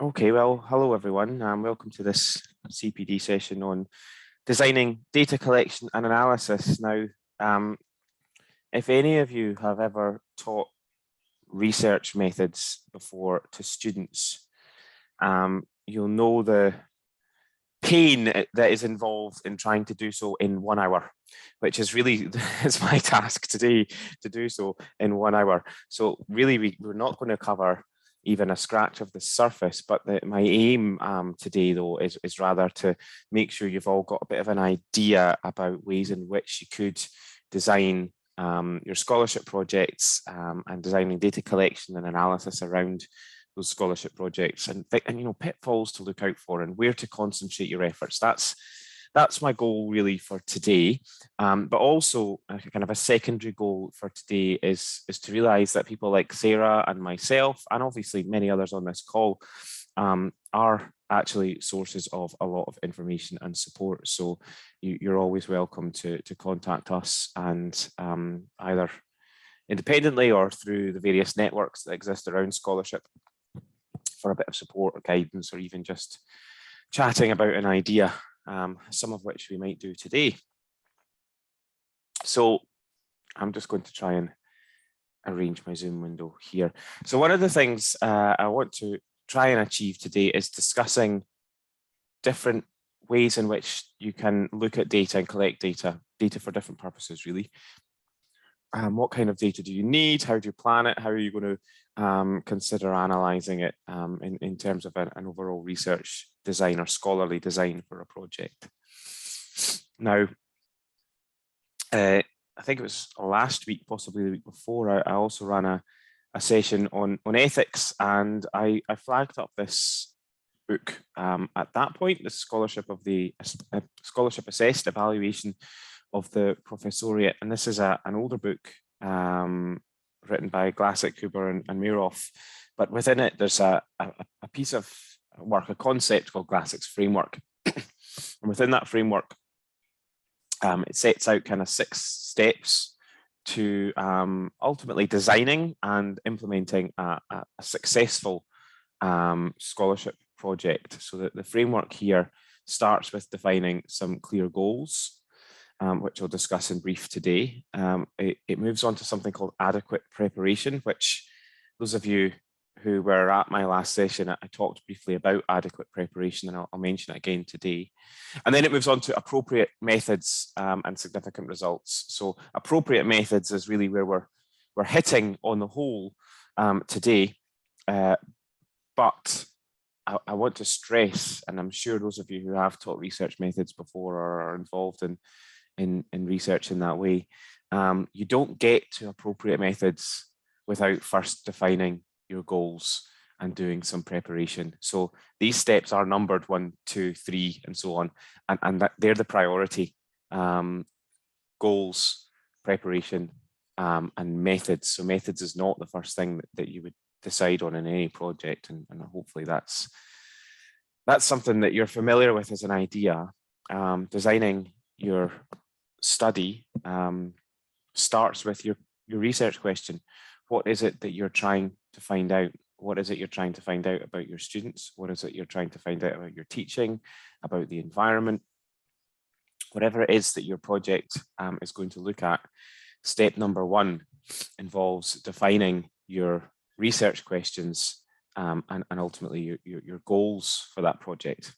Okay, well, hello everyone. Welcome to this CPD session on designing data collection and analysis. Now, um, if any of you have ever taught research methods before to students, you'll know the pain that is involved in trying to do so in 1 hour, which is really it's my task today to do so in 1 hour. So really, we're not going to cover even a scratch of the surface, but my aim today though is rather to make sure you've all got a bit of an idea about ways in which you could design your scholarship projects and designing data collection and analysis around those scholarship projects and pitfalls to look out for and where to concentrate your efforts. That's my goal really for today. But also kind of a secondary goal for today is to realize that people like Sarah and myself, and obviously many others on this call, are actually sources of a lot of information and support. So you're always welcome to contact us and either independently or through the various networks that exist around scholarship for a bit of support or guidance, or even just chatting about an idea, some of which we might do today. So I'm just going to try and arrange my Zoom window here. So one of the things I want to try and achieve today is discussing different ways in which you can look at data and collect data for different purposes, really. What kind of data do you need? How do you plan it? How are you going to consider analysing it in terms of an overall research design or scholarly design for a project? Now, I think it was last week, possibly the week before, I also ran a session on ethics, and I flagged up this book at that point, the scholarship assessed evaluation of the professoriate, and this is an older book written by Glasgow and Muroff, but within it there's a piece of work, a concept called Glassex's framework, and within that framework it sets out kind of 6 steps to ultimately designing and implementing a successful scholarship project. So that the framework here starts with defining some clear goals, which I'll discuss in brief today. It moves on to something called adequate preparation, which those of you who were at my last session, I talked briefly about adequate preparation, and I'll mention it again today. And then it moves on to appropriate methods and significant results. So appropriate methods is really where we're hitting on the whole today. But I want to stress, and I'm sure those of you who have taught research methods before or are involved in research in that way, you don't get to appropriate methods without first defining your goals and doing some preparation. So these steps are numbered 1, 2, 3, and so on, and they're the priority. Goals, preparation, and methods. So methods is not the first thing that you would decide on in any project, and hopefully that's something that you're familiar with as an idea. Designing your study starts with your research question. What is it that you're trying to find out? What is it you're trying to find out about your students? What is it you're trying to find out about your teaching, about the environment? Whatever it is that your project is going to look at, step number 1 involves defining your research questions and ultimately your goals for that project.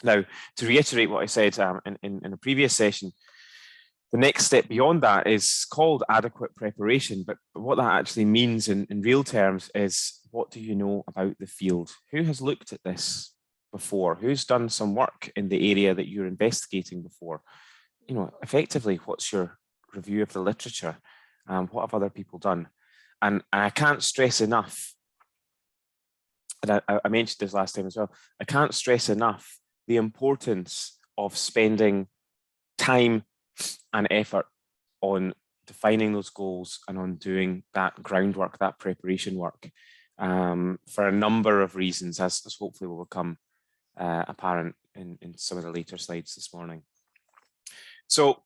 Now, to reiterate what I said in a previous session, the next step beyond that is called adequate preparation, but what that actually means in real terms is, what do you know about the field? Who has looked at this before? Who's done some work in the area that you're investigating before? Effectively, what's your review of the literature? What have other people done? And I can't stress enough, and I mentioned this last time as well, I can't stress enough the importance of spending time and effort on defining those goals and on doing that groundwork, that preparation work, for a number of reasons, as hopefully will become apparent in some of the later slides this morning. So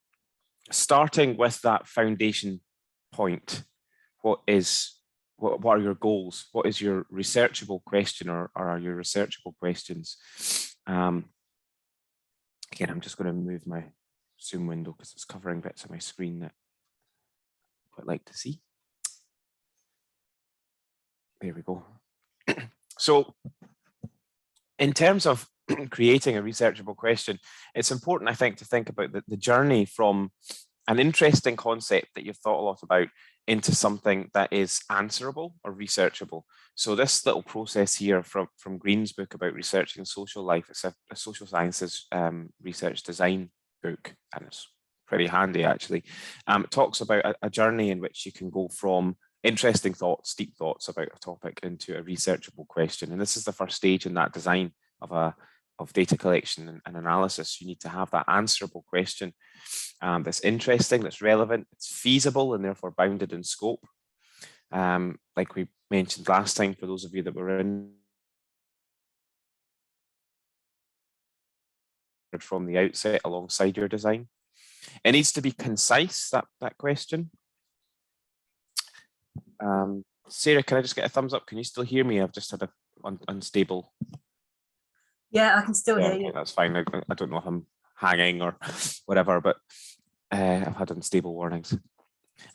starting with that foundation point, what is what are your goals? What is your researchable question, or are your researchable questions? Again, I'm just going to move my Zoom window because it's covering bits of my screen that I quite like to see. There we go. So in terms of creating a researchable question, it's important, I think, to think about the journey from an interesting concept that you've thought a lot about into something that is answerable or researchable. So this little process here from Green's book about researching social life, it's a social sciences research design book, and it's pretty handy actually. It talks about a journey in which you can go from interesting thoughts, deep thoughts about a topic into a researchable question. And this is the first stage in that design of data collection and analysis. You need to have that answerable question that's interesting, that's relevant, it's feasible, and therefore bounded in scope. Like we mentioned last time, for those of you that were in from the outset alongside your design. It needs to be concise, that question. Sarah, can I just get a thumbs up? Can you still hear me? I've just had a unstable. Yeah, I can still hear you. That's fine. I don't know if I'm hanging or whatever, but I've had unstable warnings.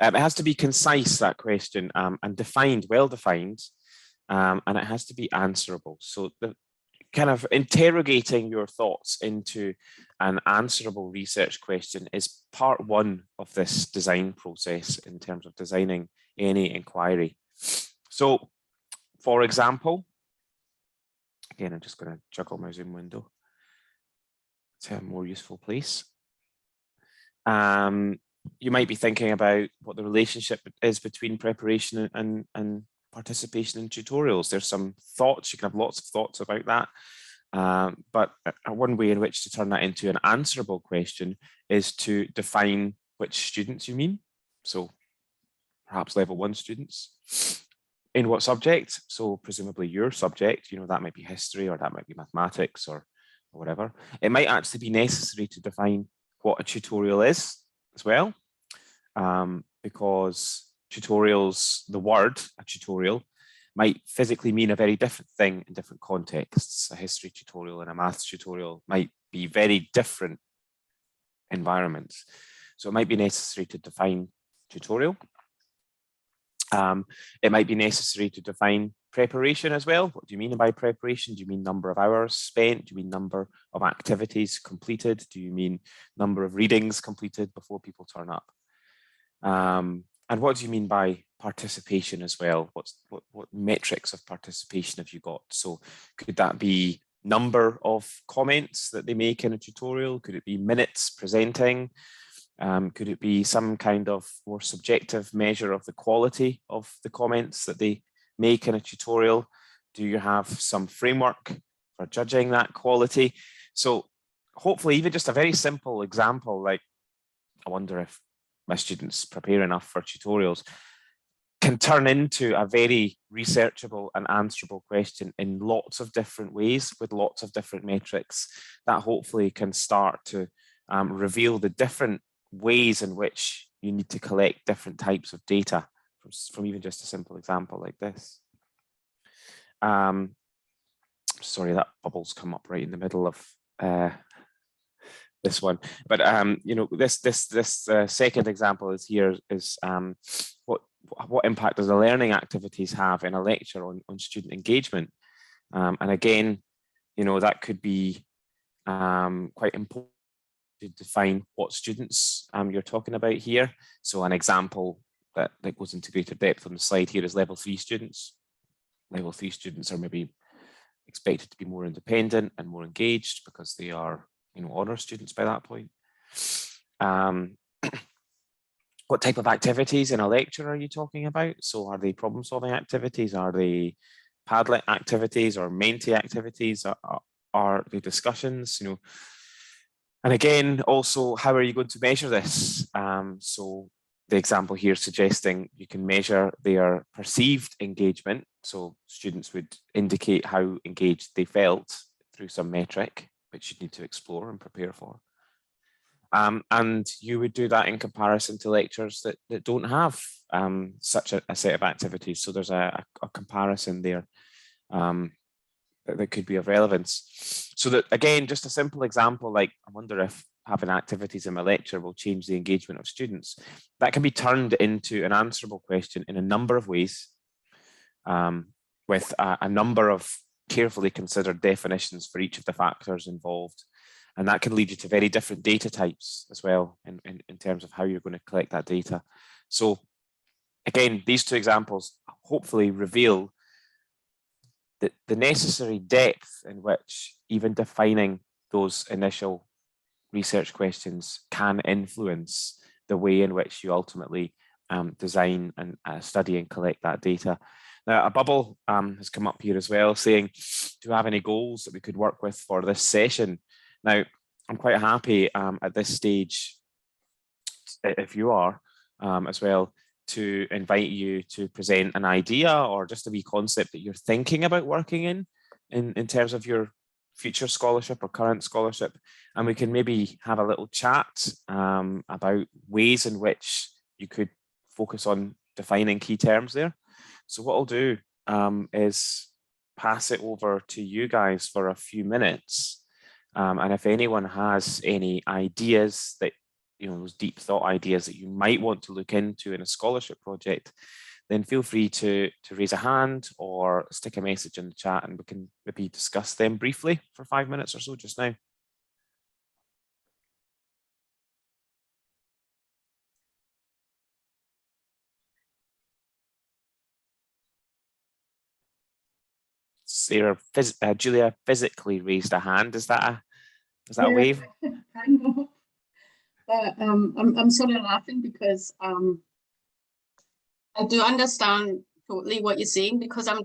It has to be concise, that question, and defined, well defined, and it has to be answerable. So the kind of interrogating your thoughts into an answerable research question is part one of this design process in terms of designing any inquiry. So, for example, again, I'm just going to juggle my Zoom window to a more useful place. You might be thinking about what the relationship is between preparation and participation in tutorials. There's some thoughts, you can have lots of thoughts about that. But one way in which to turn that into an answerable question is to define which students you mean. So perhaps level 1 students. In what subject? So presumably your subject, that might be history, or that might be mathematics, or whatever. It might actually be necessary to define what a tutorial is as well, because tutorials, the word a tutorial, might physically mean a very different thing in different contexts. A history tutorial and a maths tutorial might be very different environments. So it might be necessary to define tutorial. It might be necessary to define preparation as well. What do you mean by preparation? Do you mean number of hours spent? Do you mean number of activities completed? Do you mean number of readings completed before people turn up? And what do you mean by participation as well? What metrics of participation have you got? So could that be number of comments that they make in a tutorial? Could it be minutes presenting? Could it be some kind of more subjective measure of the quality of the comments that they make in a tutorial? Do you have some framework for judging that quality? So hopefully even just a very simple example, like I wonder if my students prepare enough for tutorials, can turn into a very researchable and answerable question in lots of different ways with lots of different metrics that hopefully can start to reveal the different ways in which you need to collect different types of data from even just a simple example like this. Sorry, that bubble's come up right in the middle of this one, but this second example is what impact does the learning activities have in a lecture on student engagement? And again, that could be quite important to define what students you're talking about here. So an example that goes into greater depth on the slide here is level 3 students. Level 3 students are maybe expected to be more independent and more engaged because they are honour students by that point. What type of activities in a lecture are you talking about? So are they problem solving activities? Are they Padlet activities or Menti activities? Are they discussions? And again, also, how are you going to measure this? So the example here suggesting you can measure their perceived engagement. So students would indicate how engaged they felt through some metric, which you need to explore and prepare for. And you would do that in comparison to lectures that don't have such a set of activities. So there's a comparison there that could be of relevance. So that, again, just a simple example, like I wonder if having activities in my lecture will change the engagement of students. That can be turned into an answerable question in a number of ways, with a number of carefully considered definitions for each of the factors involved. And that can lead you to very different data types as well in terms of how you're going to collect that data. So again, these two examples hopefully reveal the necessary depth in which even defining those initial research questions can influence the way in which you ultimately design and study and collect that data. Now, a bubble has come up here as well, saying, do you have any goals that we could work with for this session? Now, I'm quite happy at this stage, if you are as well, to invite you to present an idea or just a wee concept that you're thinking about working in terms of your future scholarship or current scholarship. And we can maybe have a little chat about ways in which you could focus on defining key terms there. So what I'll do is pass it over to you guys for a few minutes. And if anyone has any ideas that, those deep thought ideas that you might want to look into in a scholarship project, then feel free to raise a hand or stick a message in the chat, and we can maybe discuss them briefly for 5 minutes or so just now. Sarah, Julia physically raised a hand. Is that a wave? I know. I'm sort of laughing because I do understand totally what you're saying, because I'm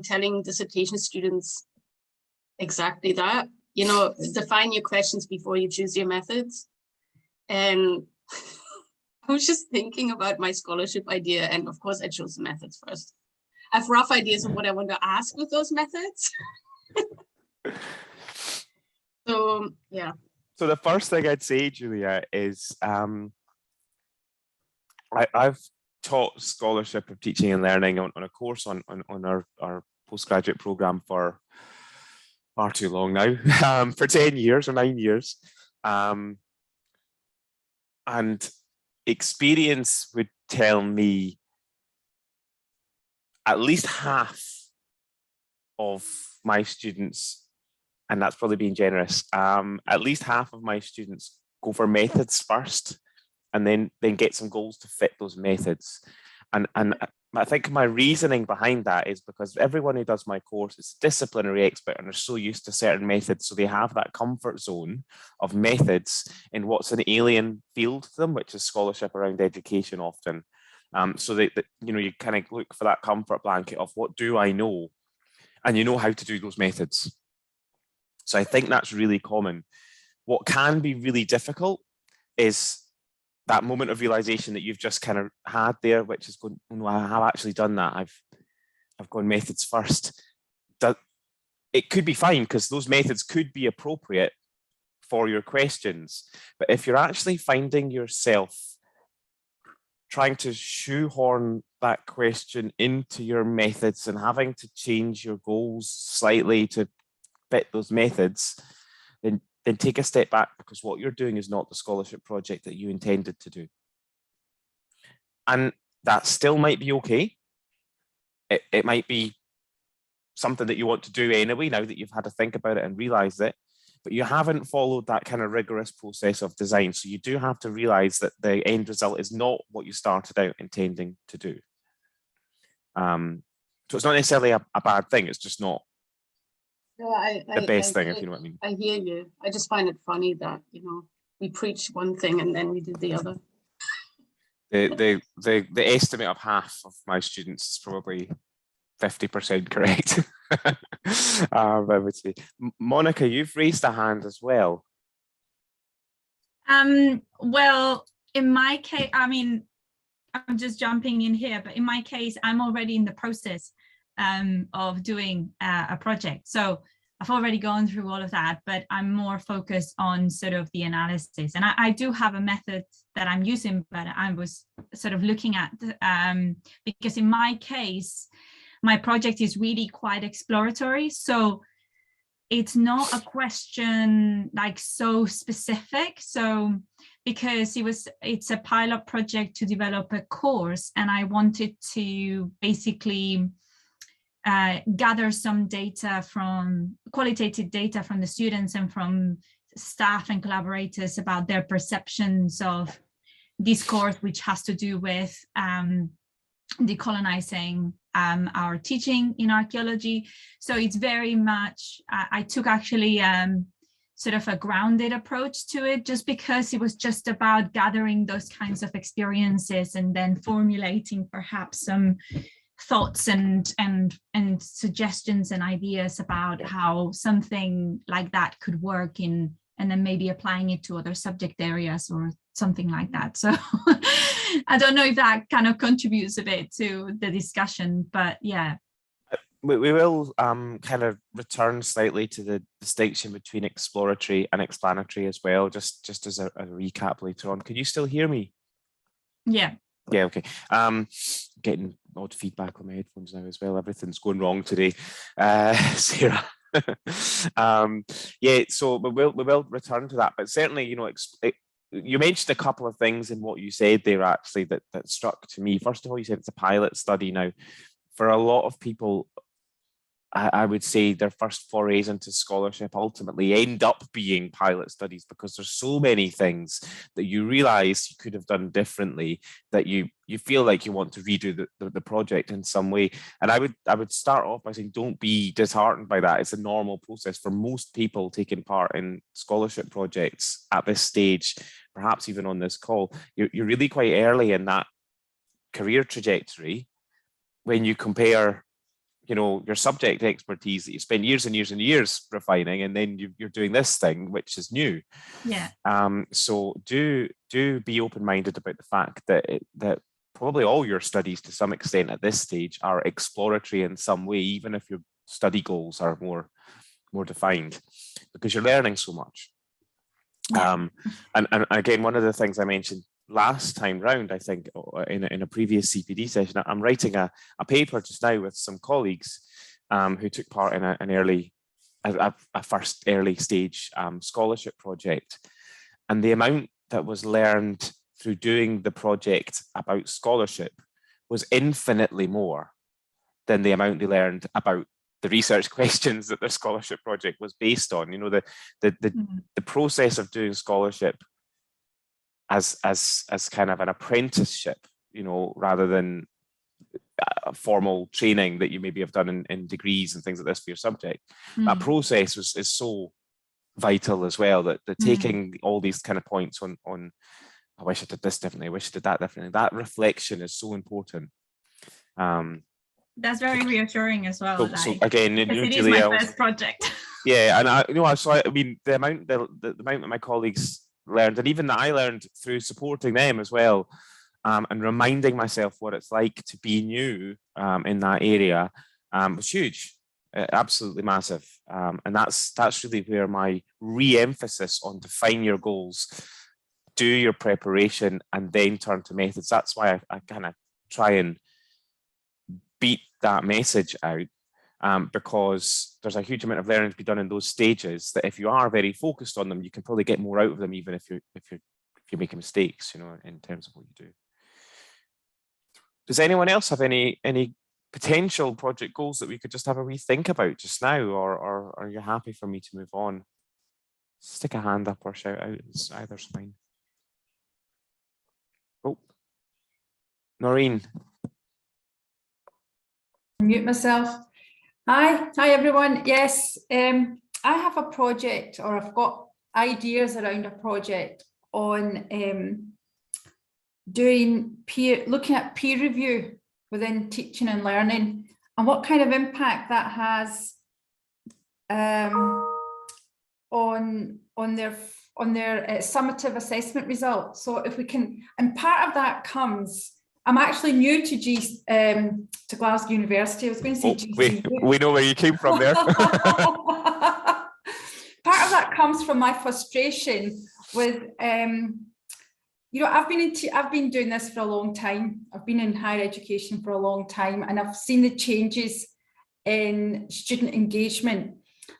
telling dissertation students exactly that. Define your questions before you choose your methods. And I was just thinking about my scholarship idea, and of course I chose the methods first. I have rough ideas of what I want to ask with those methods. So yeah. So the first thing I'd say, Julia, is I've taught scholarship of teaching and learning on a course on our postgraduate program for far too long now, for 10 years or 9 years. And experience would tell me at least half of my students, and that's probably being generous, at least half of my students go for methods first and then get some goals to fit those methods. And I think my reasoning behind that is because everyone who does my course is a disciplinary expert and are so used to certain methods, so they have that comfort zone of methods in what's an alien field to them, which is scholarship around education often. So that you kind of look for that comfort blanket of what do I know, and you know how to do those methods. So I think that's really common. What can be really difficult is that moment of realization that you've just kind of had there, which is going, oh, no, I have actually done that. I've gone methods first. It could be fine because those methods could be appropriate for your questions. But if you're actually finding yourself trying to shoehorn that question into your methods and having to change your goals slightly to fit those methods, then take a step back, because what you're doing is not the scholarship project that you intended to do. And that still might be okay. It might be something that you want to do anyway, now that you've had to think about it and realize it, but you haven't followed that kind of rigorous process of design. So you do have to realize that the end result is not what you started out intending to do. So it's not necessarily a bad thing. It's just not the best thing, if you know what I mean. I hear you. I just find it funny that, we preach one thing and then we do the other. The estimate of half of my students is probably 50% correct. I would say. Monica, you've raised a hand as well. Well, in my case, I mean, I'm just jumping in here, but in my case, I'm already in the process of doing a project. So I've already gone through all of that, but I'm more focused on sort of the analysis. And I do have a method that I'm using, but I was sort of looking at, because in my case, my project is really quite exploratory. So it's not a question like so specific. So because it's a pilot project to develop a course, and I wanted to basically gather some data from qualitative data from the students and from staff and collaborators about their perceptions of this course, which has to do with decolonizing our teaching in archaeology. So it's very much, I took actually sort of a grounded approach to it, just because it was just about gathering those kinds of experiences and then formulating perhaps some thoughts and suggestions and ideas about how something like that could work in, and then maybe applying it to other subject areas or something like that. So I don't know if that kind of contributes a bit to the discussion, but yeah. We will kind of return slightly to the distinction between exploratory and explanatory as well, just as a recap later on. Can you still hear me? Yeah. Yeah, okay. Getting odd feedback on my headphones now as well. Everything's going wrong today, Sarah. Yeah, so we will return to that, but certainly, you know, you mentioned a couple of things in what you said there actually that struck to me. First of all, you said it's a pilot study. Now, for a lot of people, I would say their first forays into scholarship ultimately end up being pilot studies, because there's so many things that you realize you could have done differently that you feel like you want to redo the project in some way. And I would start off by saying, don't be disheartened by that. It's a normal process for most people taking part in scholarship projects at this stage, perhaps even on this call. You're really quite early in that career trajectory when you compare, you know, your subject expertise that you spend years and years and years refining, and then you're doing this thing which is new. Yeah. So do be open-minded about the fact that probably all your studies to some extent at this stage are exploratory in some way, even if your study goals are more defined, because you're learning so much. Yeah. And again, one of the things I mentioned last time round, I think in a previous CPD session, I'm writing a paper just now with some colleagues who took part in a first early stage scholarship project, and the amount that was learned through doing the project about scholarship was infinitely more than the amount they learned about the research questions that their scholarship project was based on. You know, the process of doing scholarship as kind of an apprenticeship, you know, rather than formal training that you maybe have done in degrees and things like this for your subject. That process is so vital as well, that taking all these kind of points on I wish I did this differently, I wish I did that differently, that reflection is so important. That's very reassuring as well. So again, because it is my first project. Yeah, and I mean, the amount that my colleagues learned, and even that I learned through supporting them as well, and reminding myself what it's like to be new in that area, was huge, absolutely massive. And that's really where my re-emphasis on define your goals, do your preparation, and then turn to methods. That's why I kind of try and beat that message out, because there's a huge amount of learning to be done in those stages that if you are very focused on them, you can probably get more out of them, even if you're making mistakes, you know, in terms of what you do. Does anyone else have any potential project goals that we could just have a wee think about just now, or are you happy for me to move on? Stick a hand up or shout out, either's fine. Oh, Noreen. Mute myself. Hi everyone. Yes, I have a project, or I've got ideas around a project on looking at peer review within teaching and learning, and what kind of impact that has on their summative assessment results. So if we can, and part of that comes, I'm actually new to Glasgow University. I was going to say GCU. We know where you came from there. that comes from my frustration with, I've been doing this for a long time. I've been in higher education for a long time, and I've seen the changes in student engagement.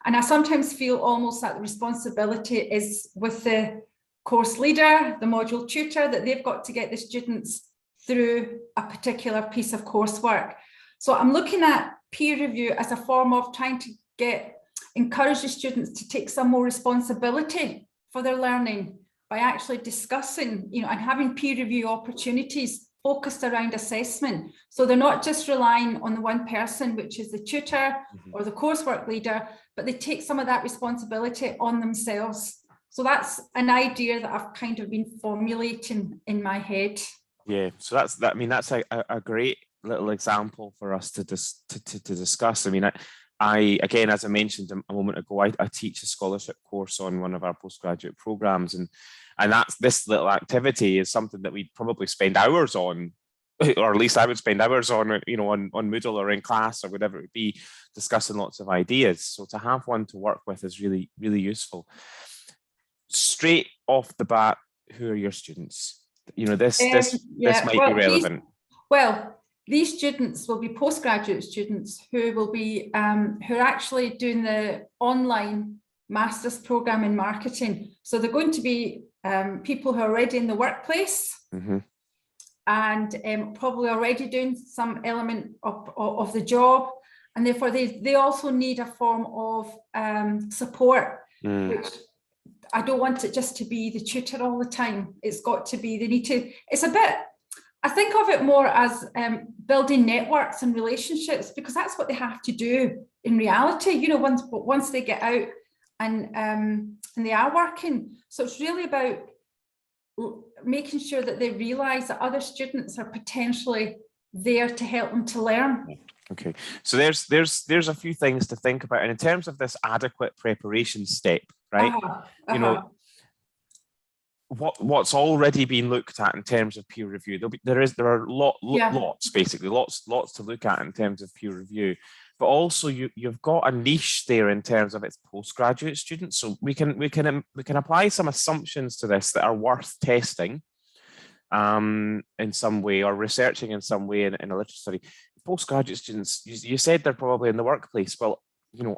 And I sometimes feel almost that the responsibility is with the course leader, the module tutor, that they've got to get the students through a particular piece of coursework. So I'm looking at peer review as a form of trying to encourage the students to take some more responsibility for their learning by actually discussing, and having peer review opportunities focused around assessment. So they're not just relying on the one person, which is the tutor or the coursework leader, but they take some of that responsibility on themselves. So that's an idea that I've kind of been formulating in my head. Yeah, so that's a great little example for us to discuss. I mean, I again, as I mentioned a moment ago, I teach a scholarship course on one of our postgraduate programs, and this little activity is something that we'd probably spend hours on, or at least I would spend hours on, on Moodle or in class or whatever it would be, discussing lots of ideas. So to have one to work with is really, really useful. Straight off the bat, who are your students? This might be relevant. These students will be postgraduate students who will be who are actually doing the online master's program in marketing. So they're going to be people who are already in the workplace and probably already doing some element of the job, and therefore they also need a form of support, which I don't want it just to be the tutor all the time. It's got to be, it's a bit, I think of it more as building networks and relationships, because that's what they have to do in reality, once they get out and they are working. So it's really about making sure that they realise that other students are potentially there to help them to learn. Okay, so there's a few things to think about, and in terms of this adequate preparation step, right? What's already been looked at in terms of peer review. There are lots to look at in terms of peer review, but also you've got a niche there in terms of its postgraduate students. So we can apply some assumptions to this that are worth testing in some way, or researching in some way in a literature study. Postgraduate students, you said they're probably in the workplace. Well,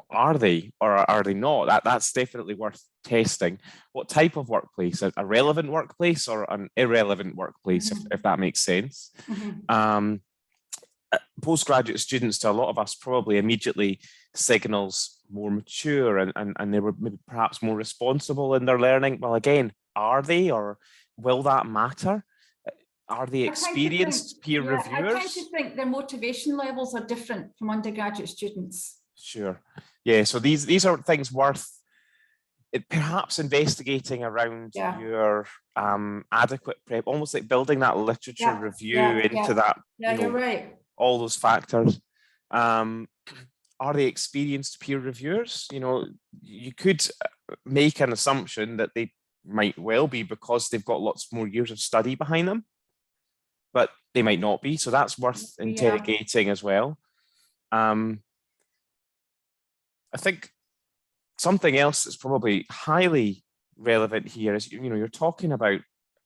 are they or are they not? That's definitely worth testing. What type of workplace? A relevant workplace or an irrelevant workplace, if that makes sense. Postgraduate students, to a lot of us, probably immediately signals more mature and they were maybe perhaps more responsible in their learning. Well, again, are they, or will that matter? Are they experienced peer reviewers? I tend to think their motivation levels are different from undergraduate students. Sure. Yeah. So these are things worth perhaps investigating around your adequate prep, almost like building that literature review into that. Yeah, you're right. All those factors. Are they experienced peer reviewers? You could make an assumption that they might well be, because they've got lots more years of study behind them, but they might not be. So that's worth interrogating as well. I think something else that's probably highly relevant here is, you're talking about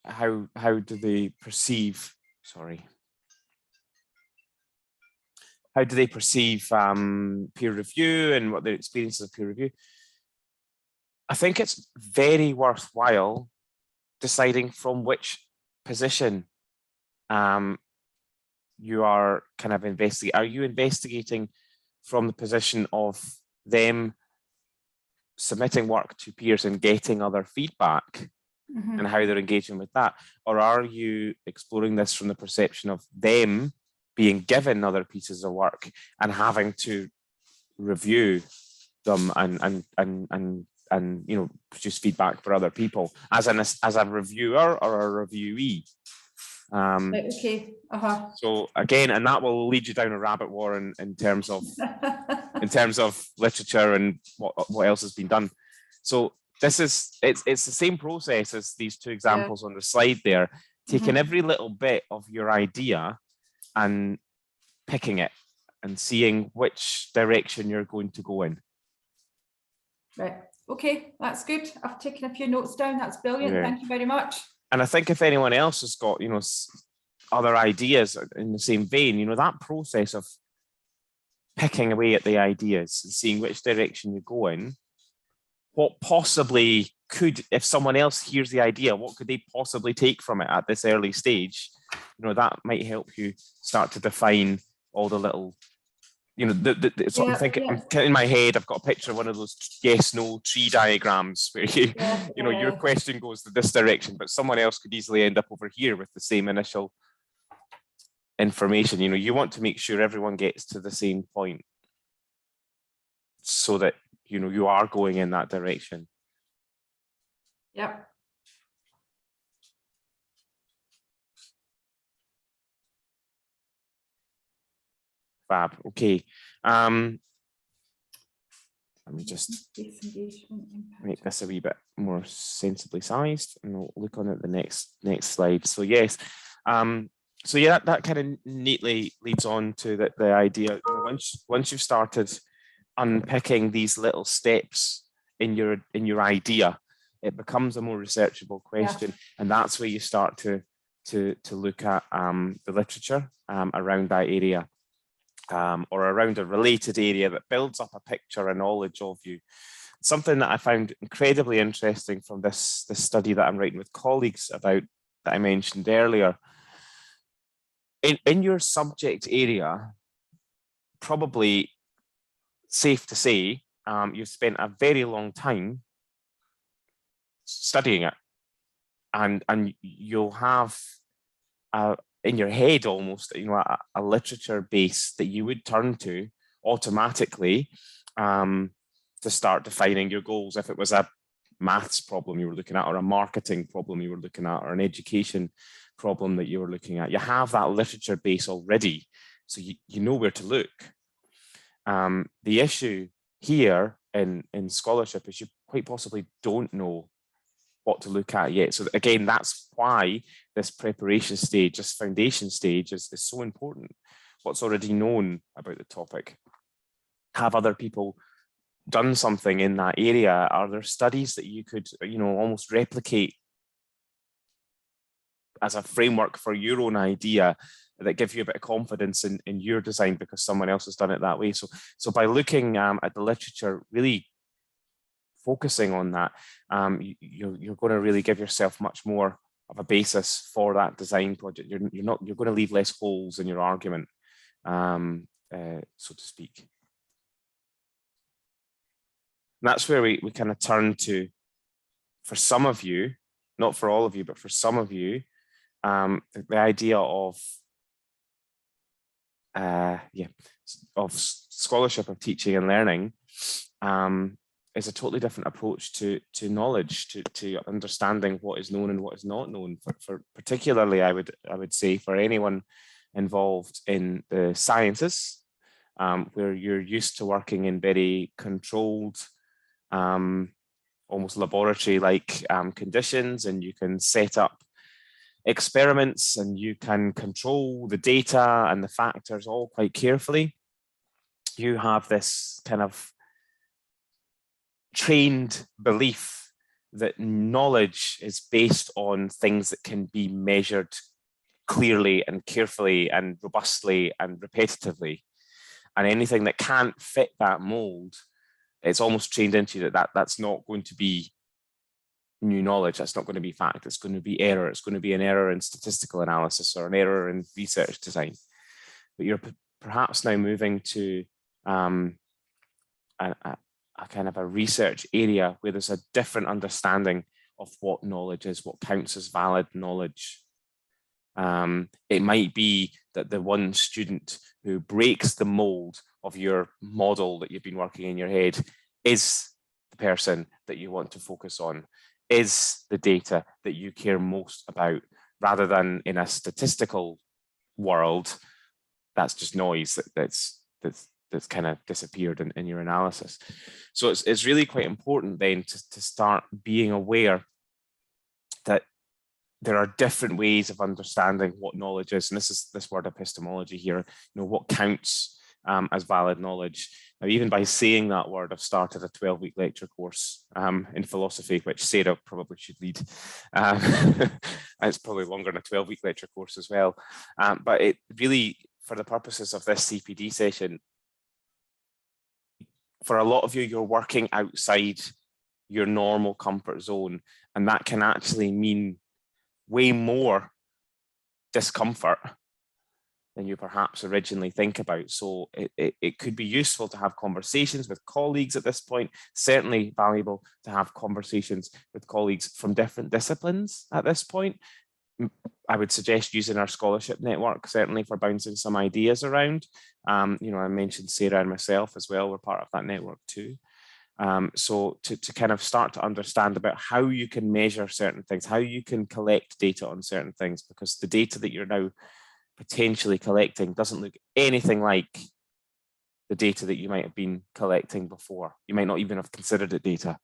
how do they perceive, how do they perceive peer review and what their experiences of peer review. I think it's very worthwhile deciding from which position you are kind of investigating. Are you investigating from the position of them submitting work to peers and getting other feedback and how they're engaging with that? Or are you exploring this from the perception of them being given other pieces of work and having to review them and produce feedback for other people as a reviewer or a reviewee? So again, and that will lead you down a rabbit warren in terms of literature and what else has been done. So it's the same process as these two examples on the slide there, taking every little bit of your idea and picking it and seeing which direction you're going to go in. Right. Okay, that's good. I've taken a few notes down. That's brilliant. Yeah. Thank you very much. And I think if anyone else has got, other ideas in the same vein, that process of picking away at the ideas and seeing which direction you go in, what possibly could, if someone else hears the idea, what could they possibly take from it at this early stage? That might help you start to define all the little, so I'm thinking, in my head, I've got a picture of one of those yes, no tree diagrams where your question goes to this direction, but someone else could easily end up over here with the same initial information. You want to make sure everyone gets to the same point so that, you are going in that direction. Yep. Fab. Okay. Let me just make this a wee bit more sensibly sized, and we'll look on at the next slide. So yes, so yeah, that kind of neatly leads on to the idea. Once you've started unpicking these little steps in your idea, it becomes a more researchable question, and that's where you start to look at the literature around that area. Or around a related area that builds up a picture and knowledge of you. Something that I found incredibly interesting from this study that I'm writing with colleagues about, that I mentioned earlier. In your subject area, probably safe to say, you've spent a very long time studying it, and you'll have in your head almost, a literature base that you would turn to automatically to start defining your goals. If it was a maths problem you were looking at, or a marketing problem you were looking at, or an education problem that you were looking at, you have that literature base already, so you know where to look. The issue here in scholarship is you quite possibly don't know what to look at yet. So again, that's why this preparation stage, this foundation stage is so important. What's already known about the topic? Have other people done something in that area? Are there studies that you could, almost replicate as a framework for your own idea that give you a bit of confidence in your design because someone else has done it that way? So by looking at the literature, really focusing on that, you're going to really give yourself much more of a basis for that design project. You're going to leave less holes in your argument, so to speak. And that's where we kind of turn to, for some of you, not for all of you, but for some of you, the idea of scholarship, of teaching and learning, is a totally different approach to knowledge, to understanding what is known and what is not known. For particularly, I would say, for anyone involved in the sciences, where you're used to working in very controlled, almost laboratory-like conditions, and you can set up experiments and you can control the data and the factors all quite carefully. You have this kind of trained belief that knowledge is based on things that can be measured clearly and carefully and robustly and repetitively, and anything that can't fit that mold, it's almost trained into you that's not going to be new knowledge, that's not going to be fact, it's going to be error, it's going to be an error in statistical analysis or an error in research design. But you're perhaps now moving to a kind of a research area where there's a different understanding of what knowledge is, what counts as valid knowledge. It might be that the one student who breaks the mold of your model that you've been working in your head is the person that you want to focus on, is the data that you care most about, rather than in a statistical world, that's just noise that's kind of disappeared in your analysis. So it's really quite important then to start being aware that there are different ways of understanding what knowledge is. And this is this word epistemology here, what counts as valid knowledge. Now, even by saying that word, I've started a 12-week lecture course in philosophy, which Sarah probably should lead. It's probably longer than a 12-week lecture course as well. But it really, for the purposes of this CPD session, for a lot of you, you're working outside your normal comfort zone, and that can actually mean way more discomfort than you perhaps originally think about. So it could be useful to have conversations with colleagues at this point, certainly valuable to have conversations with colleagues from different disciplines at this point. I would suggest using our scholarship network, certainly for bouncing some ideas around. You know, I mentioned Sarah and myself as well, we're part of that network too. So to kind of start to understand about how you can measure certain things, how you can collect data on certain things, because the data that you're now potentially collecting doesn't look anything like the data that you might have been collecting before. You might not even have considered it data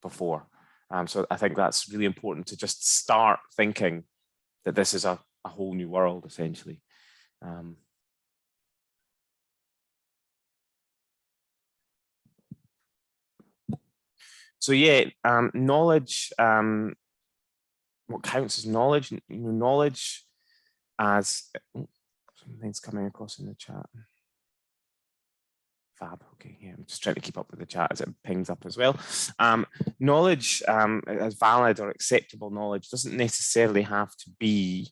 before. So I think that's really important to just start thinking that this is a whole new world, essentially. So yeah, knowledge, what counts as knowledge? Knowledge as, something's coming across in the chat. Fab, okay, yeah, I'm just trying to keep up with the chat as it pings up as well. Knowledge as valid or acceptable knowledge doesn't necessarily have to be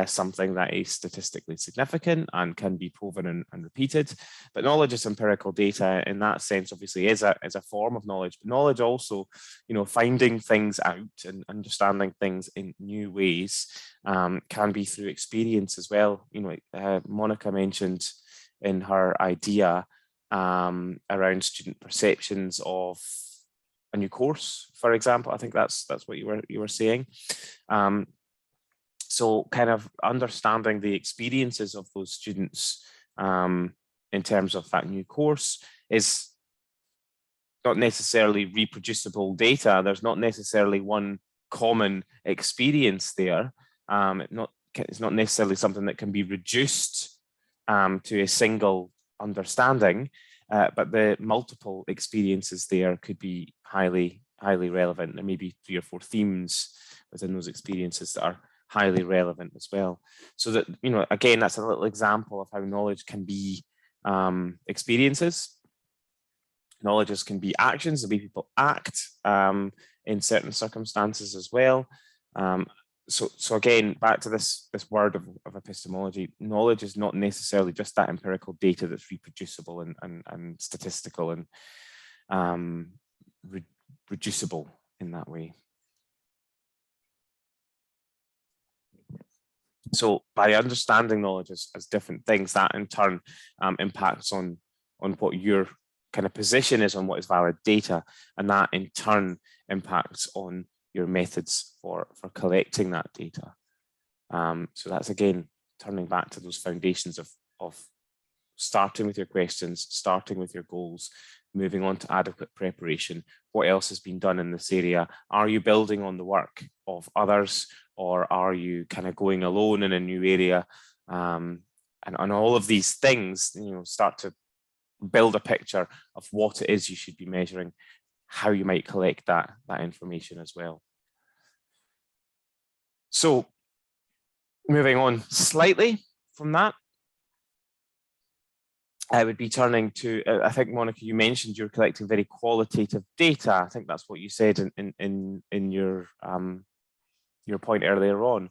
something that is statistically significant and can be proven and repeated, but knowledge is empirical data in that sense. Obviously is a form of knowledge, but knowledge also, you know, finding things out and understanding things in new ways can be through experience as well. You know, Monica mentioned in her idea around student perceptions of a new course, for example. I think that's what you were saying. So kind of understanding the experiences of those students in terms of that new course is not necessarily reproducible data. There's not necessarily one common experience there. It's not necessarily something that can be reduced to a single understanding, but the multiple experiences there could be highly relevant. There may be 3 or 4 themes within those experiences that are highly relevant as well. So that, you know, again, that's a little example of how knowledge can be experiences. Knowledges can be actions, the way people act in certain circumstances as well. So again, back to this word of epistemology, knowledge is not necessarily just that empirical data that's reproducible and statistical and reducible in that way. So by understanding knowledge as different things, that in turn impacts on what your kind of position is on what is valid data, and that in turn impacts on your methods for collecting that data. So that's again turning back to those foundations of starting with your questions, starting with your goals, moving on to adequate preparation. What else has been done in this area? Are you building on the work of others, or are you kind of going alone in a new area? And all of these things, you know, start to build a picture of what it is you should be measuring, how you might collect that information as well. So moving on slightly from that, I would be turning to, I think, Monica, you mentioned you're collecting very qualitative data. I think that's what you said in your point earlier on.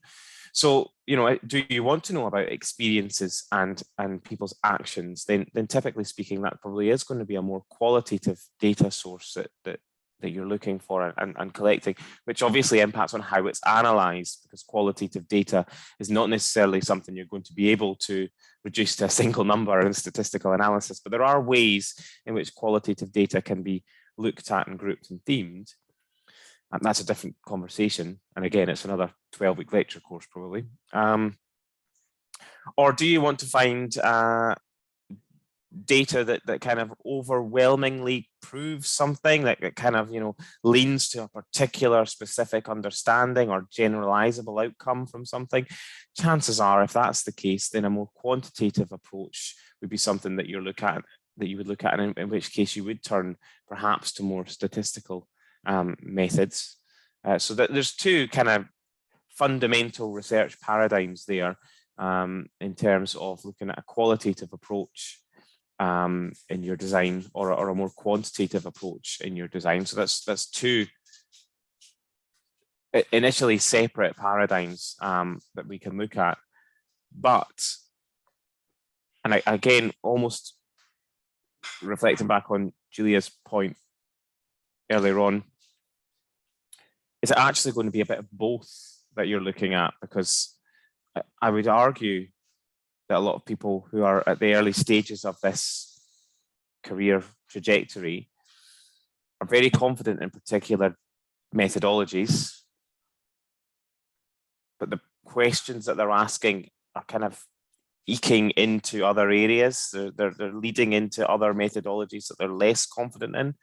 So, you know, do you want to know about experiences and people's actions? Then typically speaking, that probably is going to be a more qualitative data source that you're looking for and collecting, which obviously impacts on how it's analyzed, because qualitative data is not necessarily something you're going to be able to reduce to a single number in statistical analysis. But there are ways in which qualitative data can be looked at and grouped and themed. And that's a different conversation. And again, it's another 12-week lecture course probably. Or do you want to find data that kind of overwhelmingly proves something, that kind of, leans to a particular specific understanding or generalizable outcome from something, chances are, if that's the case, then a more quantitative approach would be something that you would look at, and in which case you would turn perhaps to more statistical methods. So that there's two kind of fundamental research paradigms there in terms of looking at a qualitative approach in your design, or a more quantitative approach in your design. So that's two initially separate paradigms that we can look at. But, and again, almost reflecting back on Julia's point earlier on, is it actually going to be a bit of both that you're looking at? Because I would argue that a lot of people who are at the early stages of this career trajectory are very confident in particular methodologies, but the questions that they're asking are kind of eking into other areas. They're leading into other methodologies that they're less confident in.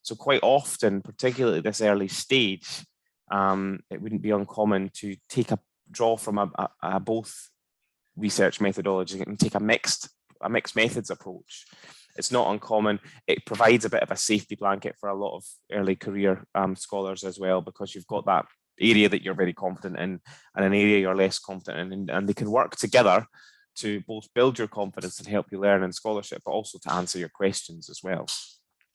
So quite often, particularly at this early stage, it wouldn't be uncommon to draw from a both research methodology and take a mixed methods approach. It's not uncommon. It provides a bit of a safety blanket for a lot of early career scholars as well, because you've got that area that you're very confident in and an area you're less confident in, and they can work together to both build your confidence and help you learn in scholarship, but also to answer your questions as well.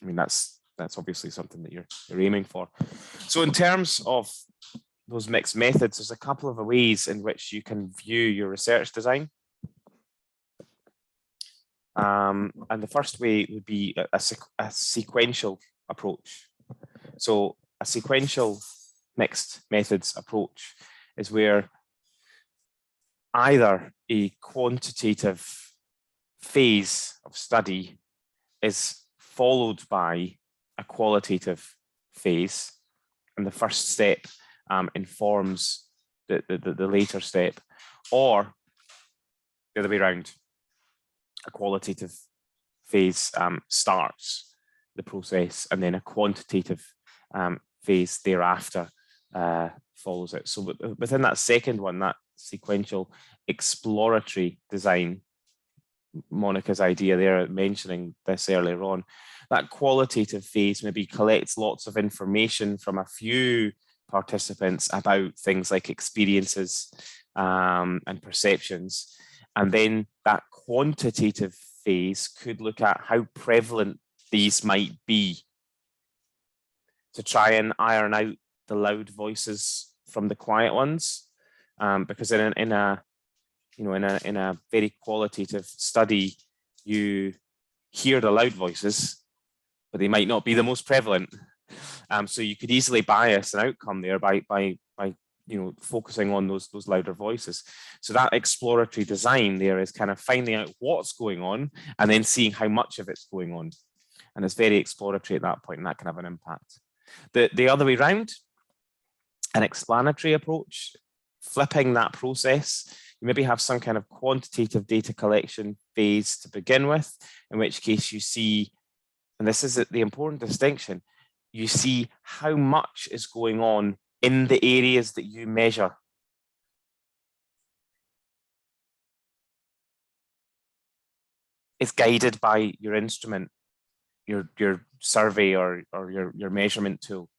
I mean, that's obviously something that you're aiming for. So in terms of those mixed methods, there's a couple of ways in which you can view your research design. And the first way would be a sequential approach. So a sequential mixed methods approach is where either a quantitative phase of study is followed by a qualitative phase, and the first step informs the later step, or the other way around. A qualitative phase starts the process, and then a quantitative phase thereafter follows it. So within that second one, that sequential exploratory design, Monica's idea there, mentioning this earlier on, that qualitative phase maybe collects lots of information from a few participants about things like experiences and perceptions. And then that quantitative phase could look at how prevalent these might be, to try and iron out the loud voices from the quiet ones, because in a very qualitative study, you hear the loud voices, but they might not be the most prevalent. So you could easily bias an outcome there by focusing on those louder voices. So that exploratory design there is kind of finding out what's going on and then seeing how much of it's going on. And it's very exploratory at that point, and that can have an impact. The other way around, an explanatory approach, flipping that process, you maybe have some kind of quantitative data collection phase to begin with, in which case you see, and this is the important distinction, you see how much is going on in the areas that you measure. It's guided by your instrument, your survey, or your measurement tool.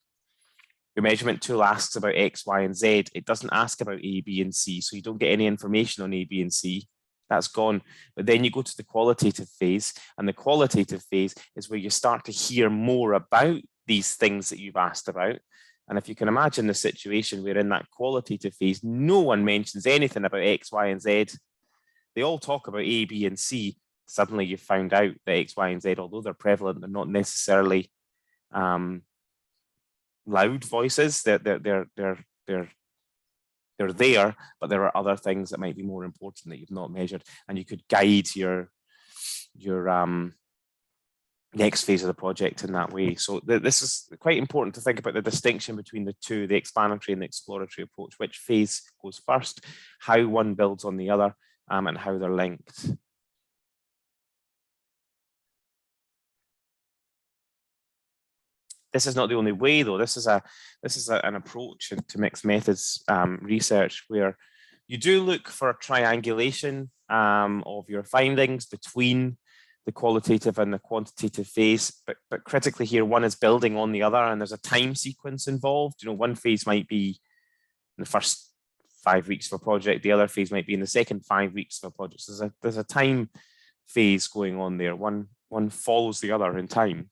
Your measurement tool asks about X, Y, and Z. It doesn't ask about A, B, and C, so you don't get any information on A, B, and C. That's gone. But then you go to the qualitative phase, and the qualitative phase is where you start to hear more about these things that you've asked about. And if you can imagine the situation where in that qualitative phase, no one mentions anything about X, Y, and Z. They all talk about A, B, and C. Suddenly you've found out that X, Y, and Z, although they're prevalent, they're not necessarily loud voices. They're there, but there are other things that might be more important that you've not measured, and you could guide your next phase of the project in that way. So this is quite important to think about the distinction between the two, the explanatory and the exploratory approach, which phase goes first, how one builds on the other, and how they're linked. This is not the only way, though. This is an approach to mixed methods research where you do look for a triangulation of your findings between the qualitative and the quantitative phase, but critically here, one is building on the other, and there's a time sequence involved. You know, one phase might be in the first 5 weeks of a project, the other phase might be in the second 5 weeks of a project. So there's a time phase going on there. One follows the other in time.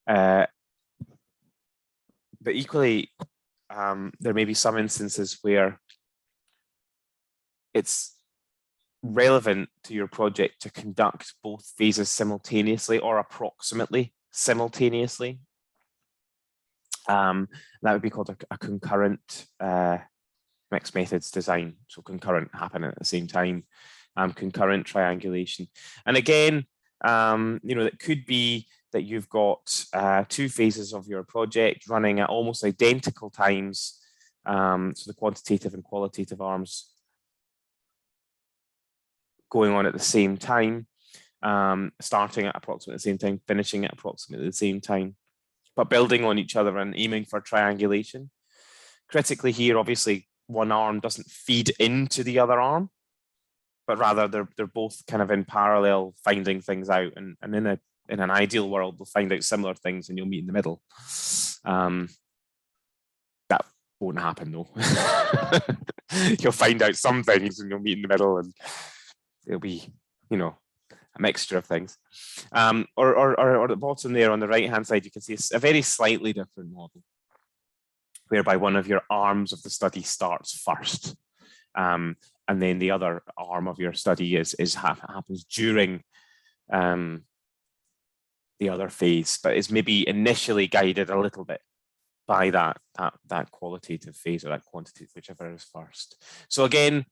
But equally, there may be some instances where it's relevant to your project to conduct both phases simultaneously or approximately simultaneously. That would be called a concurrent mixed methods design. So concurrent happening at the same time, concurrent triangulation. And again, you know, it could be that you've got 2 phases of your project running at almost identical times. So the quantitative and qualitative arms going on at the same time, starting at approximately the same time, finishing at approximately the same time, but building on each other and aiming for triangulation. Critically here, obviously, one arm doesn't feed into the other arm, but rather they're both kind of in parallel, finding things out. And in an ideal world, they'll find out similar things and you'll meet in the middle. That won't happen though. You'll find out some things and you'll meet in the middle, and it'll be, you know, a mixture of things. Or at the bottom there on the right hand side, you can see a very slightly different model, whereby one of your arms of the study starts first, and then the other arm of your study happens during the other phase, but is maybe initially guided a little bit by that qualitative phase or that quantitative, whichever is first. So again,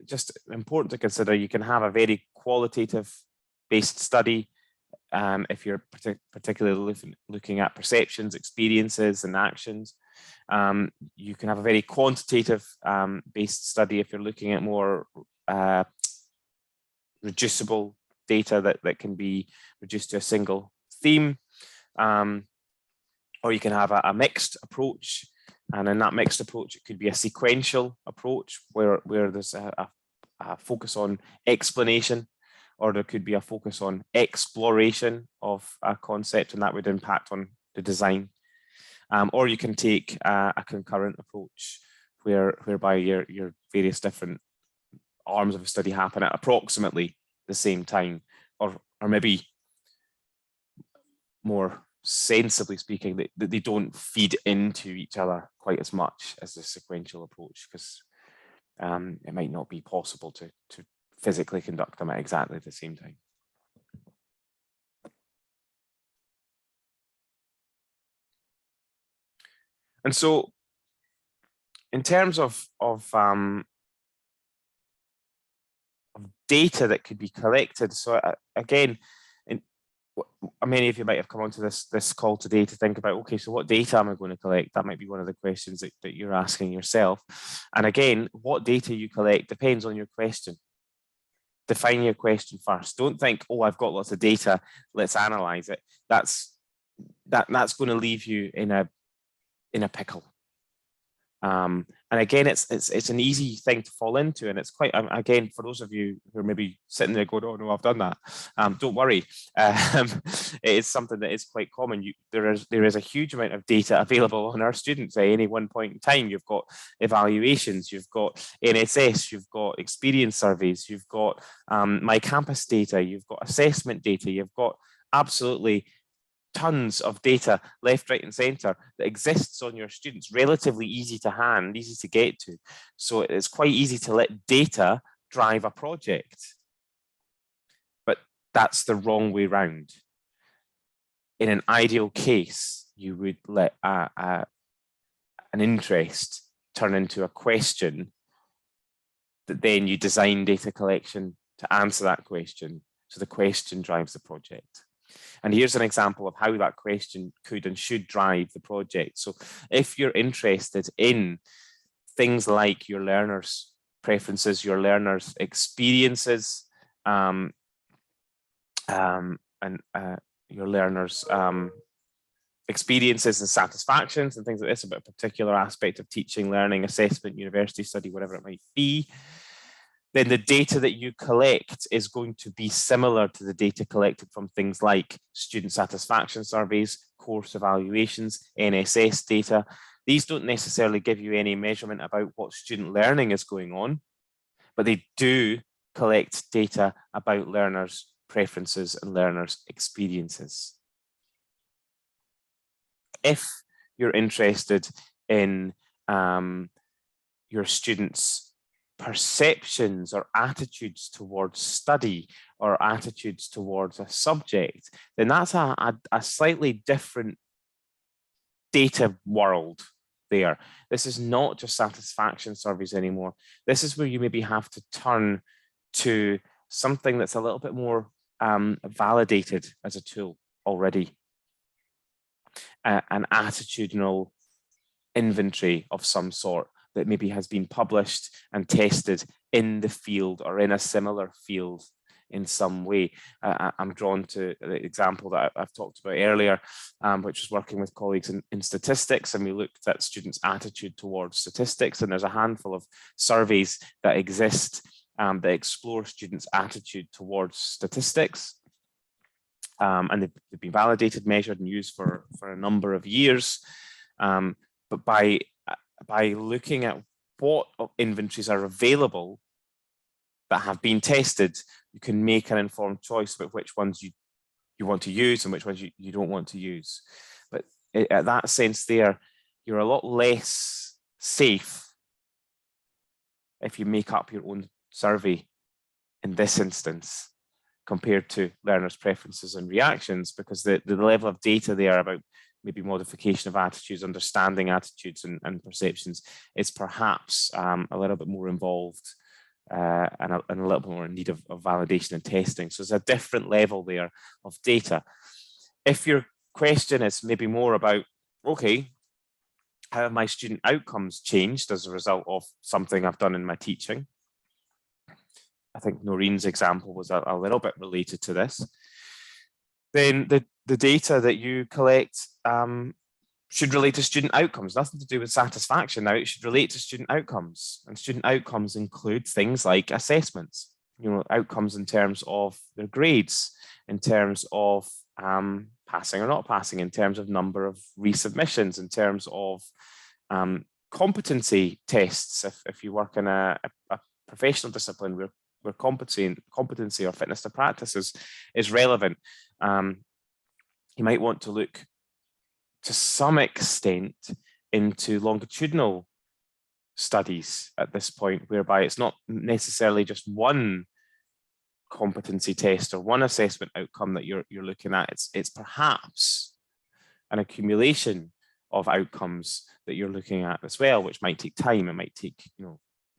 just important to consider, you can have a very qualitative based study if you're particularly looking at perceptions, experiences, and actions. You can have a very quantitative based study if you're looking at more reducible data that can be reduced to a single theme. Or you can have a mixed approach. And in that mixed approach, it could be a sequential approach where there's a focus on explanation, or there could be a focus on exploration of a concept, and that would impact on the design. Or you can take a concurrent approach whereby your various different arms of a study happen at approximately the same time, or maybe more sensibly speaking, that they don't feed into each other quite as much as the sequential approach, because it might not be possible to physically conduct them at exactly the same time. And so in terms of data that could be collected, so again, many of you might have come onto this call today to think about, okay, so what data am I going to collect? That might be one of the questions that you're asking yourself. And again, what data you collect depends on your question. Define your question first. Don't think, oh, I've got lots of data, let's analyze it. That's going to leave you in a pickle. And again, it's an easy thing to fall into, and it's quite, again, for those of you who are maybe sitting there going, oh no, I've done that, don't worry. It is something that is quite common. There is a huge amount of data available on our students at any one point in time. You've got evaluations, you've got NSS, you've got experience surveys, you've got My Campus data, you've got assessment data, you've got absolutely tons of data left, right, and center that exists on your students, relatively easy to hand, easy to get to. So it's quite easy to let data drive a project. But that's the wrong way round. In an ideal case, you would let an interest turn into a question that then you design data collection to answer that question. So the question drives the project. And here's an example of how that question could and should drive the project. So if you're interested in things like your learners' preferences, your learners' experiences, your learners' experiences and satisfactions and things like this about a particular aspect of teaching, learning, assessment, university study, whatever it might be, then the data that you collect is going to be similar to the data collected from things like student satisfaction surveys, course evaluations, NSS data. These don't necessarily give you any measurement about what student learning is going on, but they do collect data about learners' preferences and learners' experiences. If you're interested in your students' perceptions or attitudes towards study or attitudes towards a subject, then that's a slightly different data world there. This is not just satisfaction surveys anymore. This is where you maybe have to turn to something that's a little bit more validated as a tool already. An attitudinal inventory of some sort that maybe has been published and tested in the field or in a similar field in some way. I'm drawn to the example that I've talked about earlier, which was working with colleagues in statistics, and we looked at students' attitude towards statistics, and there's a handful of surveys that exist that explore students' attitude towards statistics. And they've been validated, measured, and used for a number of years. But by looking at what inventories are available that have been tested, you can make an informed choice about which ones you want to use and which ones you don't want to use. But at that sense there, you're a lot less safe if you make up your own survey in this instance compared to learners' preferences and reactions, because the level of data there about maybe modification of attitudes, understanding attitudes and perceptions is perhaps a little bit more involved and a little bit more in need of validation and testing. So there's a different level there of data. If your question is maybe more about, okay, how have my student outcomes changed as a result of something I've done in my teaching? I think Noreen's example was a little bit related to this. Then the data that you collect should relate to student outcomes, nothing to do with satisfaction. Now, it should relate to student outcomes, and student outcomes include things like assessments, outcomes in terms of their grades, in terms of passing or not passing, in terms of number of resubmissions, in terms of competency tests. If you work in a professional discipline where competency or fitness to practice is relevant, you might want to look to some extent into longitudinal studies at this point, whereby it's not necessarily just one competency test or one assessment outcome that you're looking at. It's perhaps an accumulation of outcomes that you're looking at as well, which might take time. It might take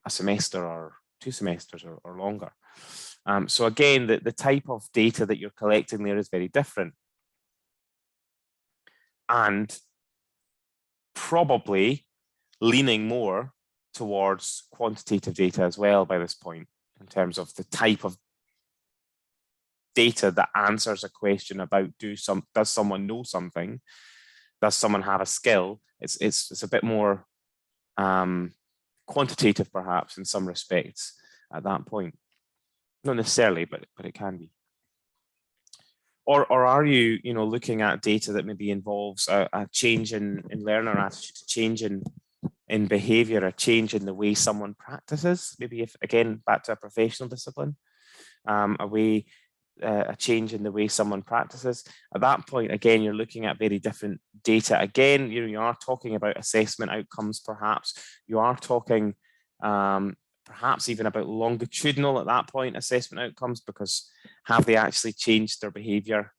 a semester or 2 semesters or longer. So again, the type of data that you're collecting there is very different, and probably leaning more towards quantitative data as well by this point, in terms of the type of data that answers a question about does someone know something, does someone have a skill. It's a bit more quantitative perhaps in some respects at that point. Not necessarily, but it can be. Or are you looking at data that maybe involves a change in learner attitude, a change in behavior, a change in the way someone practices, maybe if again back to a professional discipline, a change in the way someone practices. At that point, again, you're looking at very different data. Again, you are talking about assessment outcomes, perhaps. You are talking perhaps even about longitudinal at that point assessment outcomes, because have they actually changed their behavior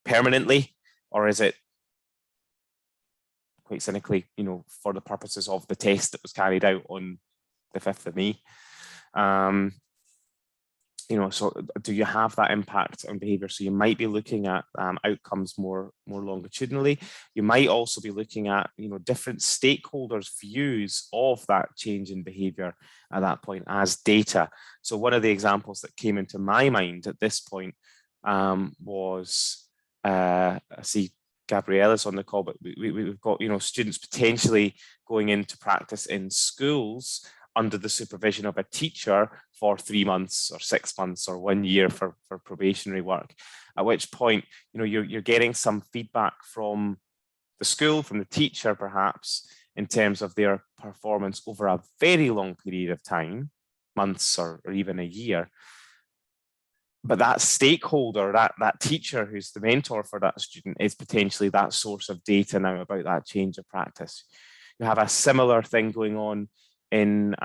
permanently, or is it quite cynically, for the purposes of the test that was carried out on the 5th of May? So do you have that impact on behavior? So you might be looking at outcomes more longitudinally. You might also be looking at different stakeholders' views of that change in behavior at that point as data. So one of the examples that came into my mind at this point was, I see Gabriella's on the call, but we've got, you know, students potentially going into practice in schools under the supervision of a teacher for 3 months or 6 months or 1 year for probationary work, at which point, you know, you're getting some feedback from the school, from the teacher perhaps, in terms of their performance over a very long period of time, months or even a year. But that stakeholder, that teacher who's the mentor for that student, is potentially that source of data now about that change of practice. You have a similar thing going on in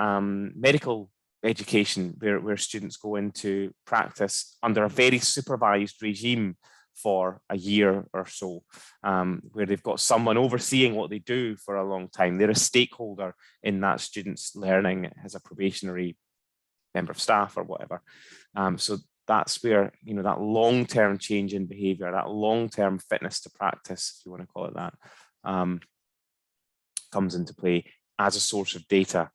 medical education, where students go into practice under a very supervised regime for a year or so, where they've got someone overseeing what they do for a long time. They're a stakeholder in that student's learning as a probationary member of staff or whatever. So that's where, you know, that long-term change in behavior, that long-term fitness to practice, if you want to call it that, comes into play as a source of data.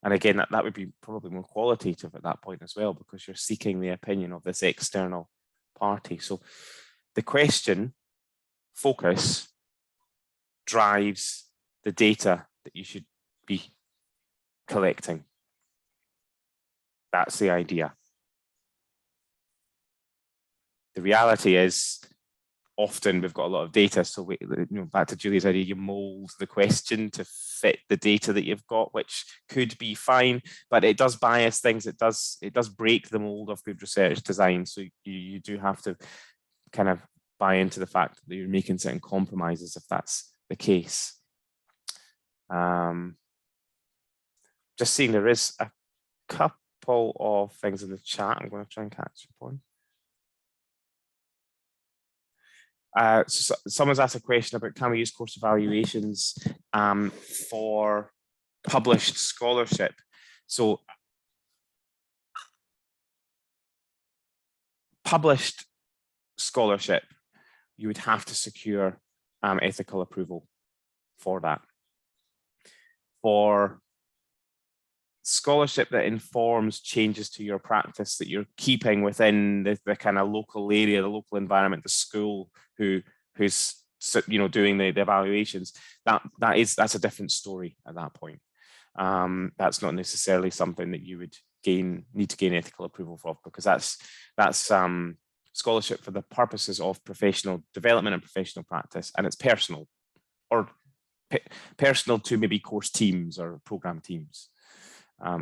And again, that would be probably more qualitative at that point as well, because you're seeking the opinion of this external party. So the question, focus, drives the data that you should be collecting. That's the idea. The reality is, often we've got a lot of data, so you know, back to Julie's idea, you mold the question to fit the data that you've got, which could be fine, but it does bias things. It does break the mold of good research design. So you do have to kind of buy into the fact that you're making certain compromises if that's the case. Just seeing there is a couple of things in the chat. I'm going to try and catch up on. So someone's asked a question about, can we use course evaluations for published scholarship? So published scholarship, you would have to secure ethical approval for that. For scholarship that informs changes to your practice that you're keeping within the kind of local area, the local environment, the school who's, you know, doing the evaluations, that's a different story at that point. That's not necessarily something that you would need to gain ethical approval for, because that's scholarship for the purposes of professional development and professional practice, and it's personal, or personal to maybe course teams or program teams.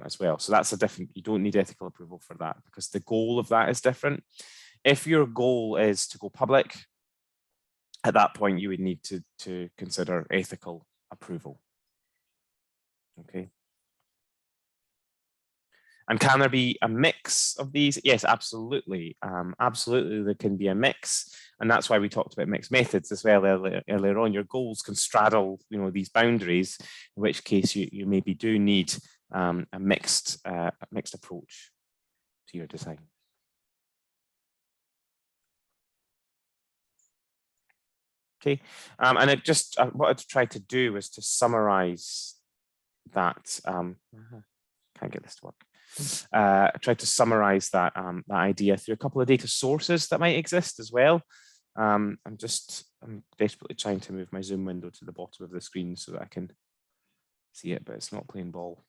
As well. So that's a different, you don't need ethical approval for that, because the goal of that is different. If your goal is to go public, at that point you would need to consider ethical approval. Okay. And can there be a mix of these? Yes, absolutely. Absolutely, there can be a mix. And that's why we talked about mixed methods as well earlier on. Your goals can straddle, you know, these boundaries, in which case you maybe do need a mixed approach to your design. Okay, and it just what I'd try to do was to summarize that. Can't get this to work. I tried to summarize that that idea through a couple of data sources that might exist as well. I'm desperately trying to move my Zoom window to the bottom of the screen so that I can see it, but it's not playing ball.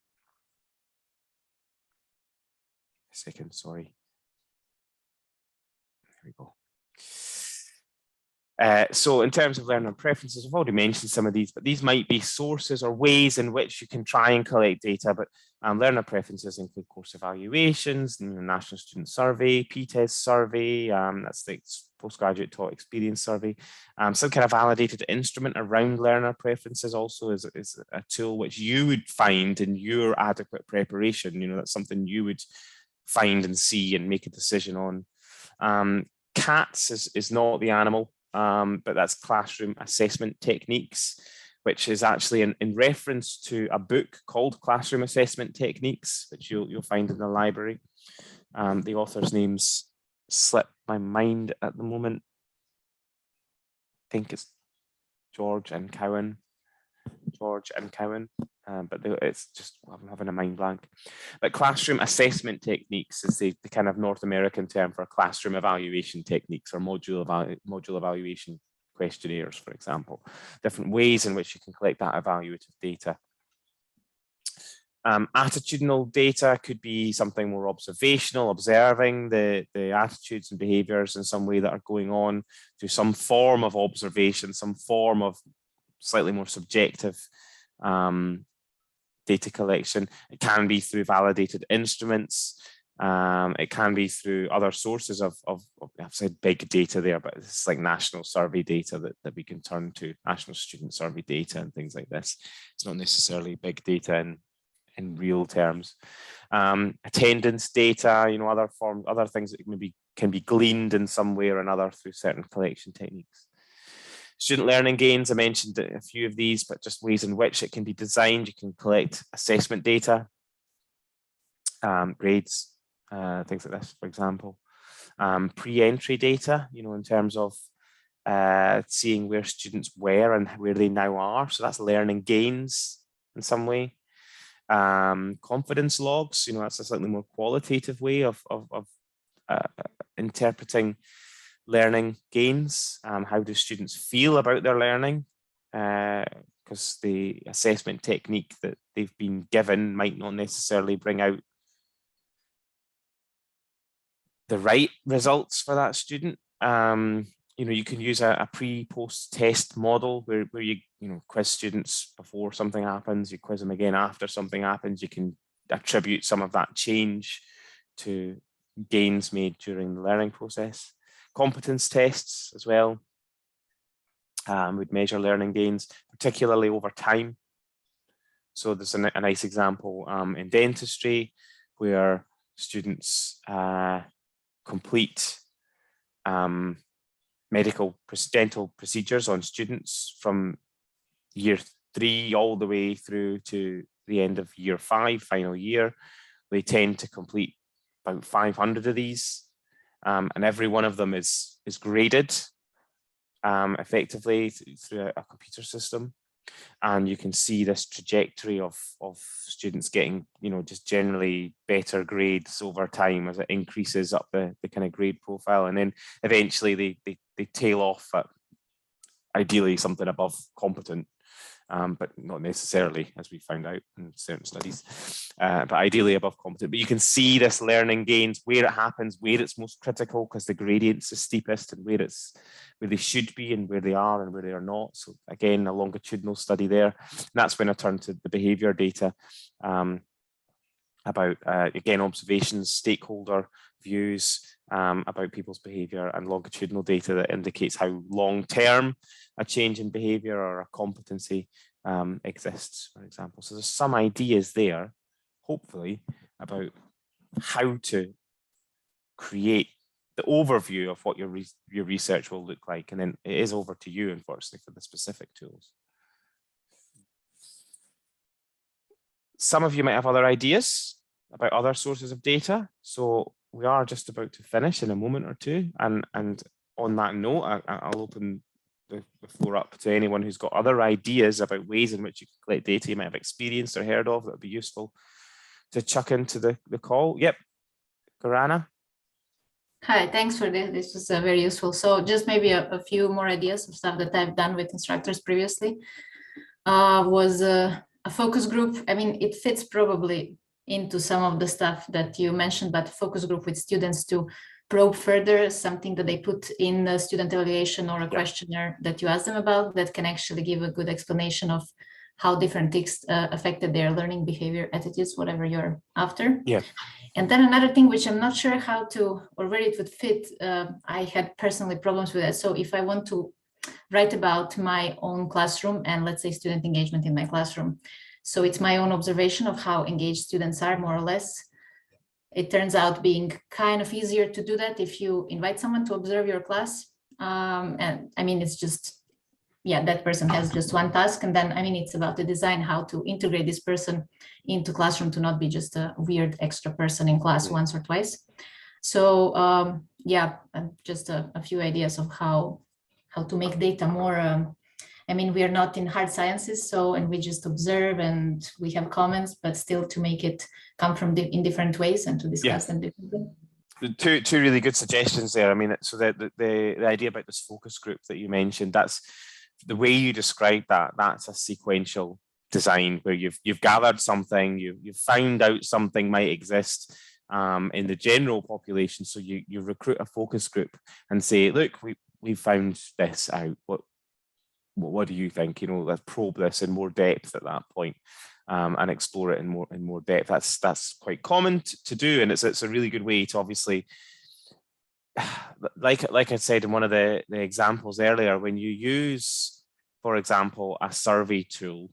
A second, sorry. There we go. So in terms of learner preferences, I've already mentioned some of these, but these might be sources or ways in which you can try and collect data. But learner preferences include course evaluations, the National Student Survey, PTES survey, that's the Postgraduate Taught Experience Survey. Some kind of validated instrument around learner preferences also is a tool which you would find in your adequate preparation. You know, that's something you would find and see and make a decision on. CATS is not the animal. But that's classroom assessment techniques, which is actually in reference to a book called Classroom Assessment Techniques, which you'll find in the library. The author's names slip my mind at the moment. I think it's George and Cowan. but it's just, I'm having a mind blank. But classroom assessment techniques is the kind of North American term for classroom evaluation techniques, or module evaluation questionnaires, for example. Different ways in which you can collect that evaluative data. Attitudinal data could be something more observational, observing the attitudes and behaviors in some way that are going on, through some form of observation, some form of slightly more subjective data collection. It can be through validated instruments. It can be through other sources of I've said big data there, but it's like national survey data that we can turn to, national student survey data and things like this. It's not necessarily big data in real terms. Attendance data, you know, other things that maybe can be gleaned in some way or another through certain collection techniques. Student learning gains, I mentioned a few of these, but just ways in which it can be designed. You can collect assessment data, grades, things like this, for example. Pre-entry data, you know, in terms of seeing where students were and where they now are. So that's learning gains in some way. Confidence logs, you know, that's a slightly more qualitative way of interpreting learning gains. How do students feel about their learning? Because the assessment technique that they've been given might not necessarily bring out the right results for that student. You know, you can use a pre-post test model where you quiz students before something happens, you quiz them again after something happens. You can attribute some of that change to gains made during the learning process. Competence tests as well would measure learning gains, particularly over time. So there's a nice example in dentistry where students complete dental procedures on students from year 3 all the way through to the end of year 5, final year. They tend to complete about 500 of these, and every one of them is graded effectively through a computer system. And you can see this trajectory of students getting, you know, just generally better grades over time as it increases up the kind of grade profile. And then eventually they tail off at ideally something above competent, but not necessarily, as we found out in certain studies, but ideally above competent. But you can see this learning gains, where it happens, where it's most critical, because the gradient's the steepest, and where they should be and where they are and where they are not. So again, a longitudinal study there. And that's when I turn to the behavior data about, again, observations, stakeholder views about people's behavior, and longitudinal data that indicates how long-term a change in behavior or a competency exists, for example. So there's some ideas there, hopefully, about how to create the overview of what your research will look like. And then it is over to you, unfortunately, for the specific tools. Some of you might have other ideas about other sources of data. So we are just about to finish in a moment or two. And on that note, I'll open the floor up to anyone who's got other ideas about ways in which you can collect data you might have experienced or heard of that would be useful to chuck into the call. Yep, Gorana. Hi, thanks for this. This was very useful. So just maybe a few more ideas of stuff that I've done with instructors previously. Was a focus group. I mean, it fits probably into some of the stuff that you mentioned, but focus group with students to probe further something that they put in the student evaluation or a questionnaire that you ask them about, that can actually give a good explanation of how different tics affected their learning behavior, attitudes, whatever you're after. Yeah. And then another thing, which I'm not sure how to, or where it would fit, I had personally problems with it. So if I want to write about my own classroom and let's say student engagement in my classroom, so it's my own observation of how engaged students are, more or less. It turns out being kind of easier to do that if you invite someone to observe your class. And I mean, it's just, yeah, that person has just one task. And then, I mean, it's about the design, how to integrate this person into classroom to not be just a weird extra person in class once or twice. So yeah, just a few ideas of how to make data more I mean, we are not in hard sciences, and we just observe and we have comments, but still to make it come from in different ways and to discuss them differently. Two really good suggestions there. I mean, so the idea about this focus group that you mentioned, that's the way you describe that. That's a sequential design where you've gathered something, you've found out something might exist in the general population. So you recruit a focus group and say, look, we found this out. What do you think? You know, let's probe this in more depth at that point. And explore it in more depth. That's quite common to do, and it's a really good way to obviously, like I said in one of the examples earlier, when you use, for example, a survey tool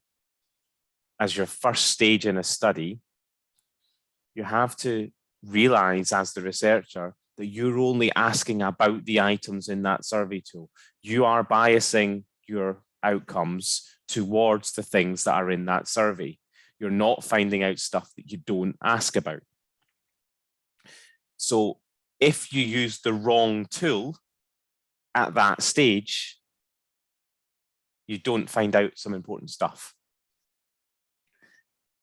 as your first stage in a study, you have to realize as the researcher that you're only asking about the items in that survey tool. You are biasing your outcomes towards the things that are in that survey. You're not finding out stuff that you don't ask about. So if you use the wrong tool at that stage, you don't find out some important stuff.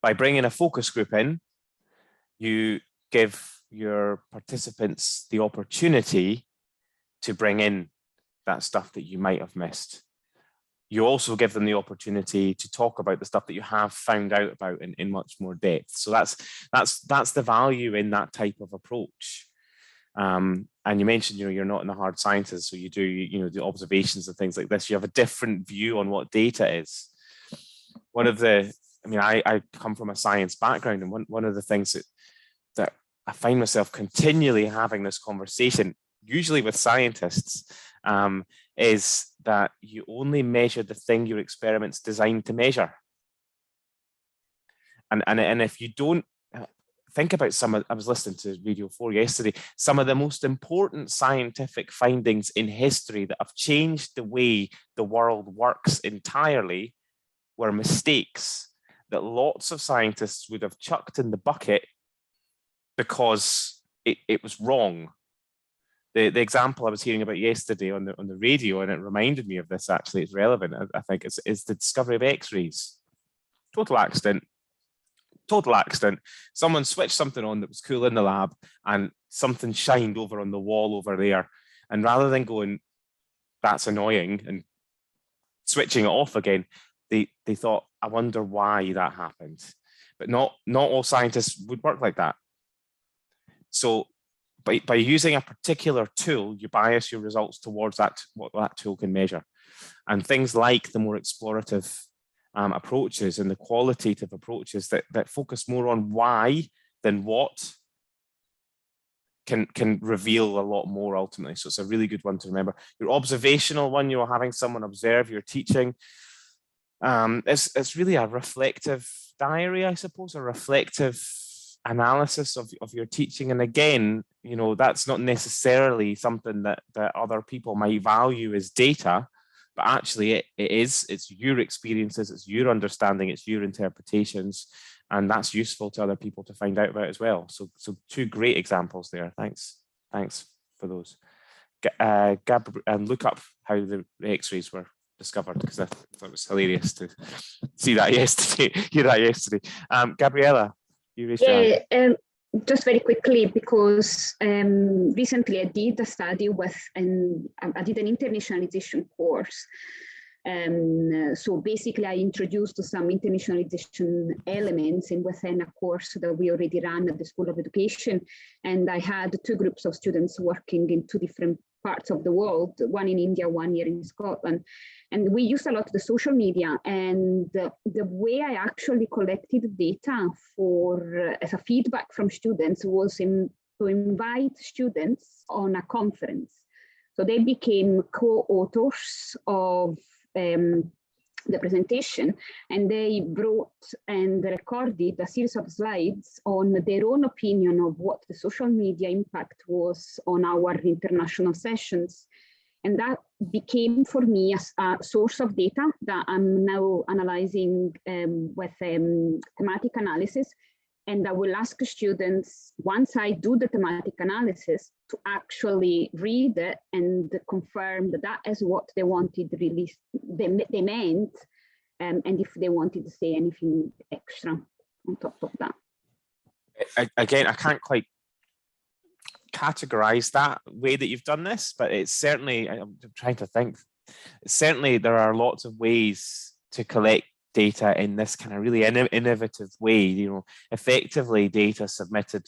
By bringing a focus group in, you give your participants the opportunity to bring in that stuff that you might have missed. You also give them the opportunity to talk about the stuff that you have found out about in much more depth. So that's the value in that type of approach. And you mentioned, you know, you're not in the hard sciences, so you do, you know, the observations and things like this. You have a different view on what data is. I come from a science background, and one of the things that I find myself continually having this conversation, usually with scientists, is that you only measure the thing your experiment's designed to measure. And if you don't think about I was listening to Radio 4 yesterday, some of the most important scientific findings in history that have changed the way the world works entirely were mistakes that lots of scientists would have chucked in the bucket because it was wrong. The example I was hearing about yesterday on the radio, and it reminded me of this, actually, it's relevant, I think, is the discovery of X-rays. Total accident. Someone switched something on that was cool in the lab, and something shined over on the wall over there. And rather than going, that's annoying, and switching it off again, they thought, I wonder why that happened. But not all scientists would work like that. So by using a particular tool, you bias your results towards what that tool can measure. And things like the more explorative approaches and the qualitative approaches that focus more on why than what can reveal a lot more ultimately. So it's a really good one to remember. Your observational one, you're having someone observe your teaching. It's really a reflective diary, I suppose, a reflective analysis of your teaching. And again, you know, that's not necessarily something that other people might value as data, but actually it's your experiences, it's your understanding, it's your interpretations, and that's useful to other people to find out about as well. So two great examples there. Thanks for those. And look up how the X-rays were discovered, because I thought it was hilarious to see that yesterday, hear that yesterday. Gabriella, you raised your hand. Just very quickly, because recently I did a study I did an internationalization course. So basically I introduced some internationalization elements within a course that we already ran at the School of Education. And I had two groups of students working in two different parts of the world, one in India, one here in Scotland. And we used a lot of the social media, and the way I actually collected data as a feedback from students was to invite students on a conference. So they became co-authors of the presentation, and they brought and recorded a series of slides on their own opinion of what the social media impact was on our international sessions. And that became for me a source of data that I'm now analyzing with thematic analysis And I will ask students, once I do the thematic analysis, to actually read it and confirm that that is what they wanted really, they meant, and if they wanted to say anything extra on top of that. Again, I can't quite categorize that way that you've done this, but it's certainly, I'm trying to think, certainly there are lots of ways to collect data in this kind of really innovative way, you know, effectively data submitted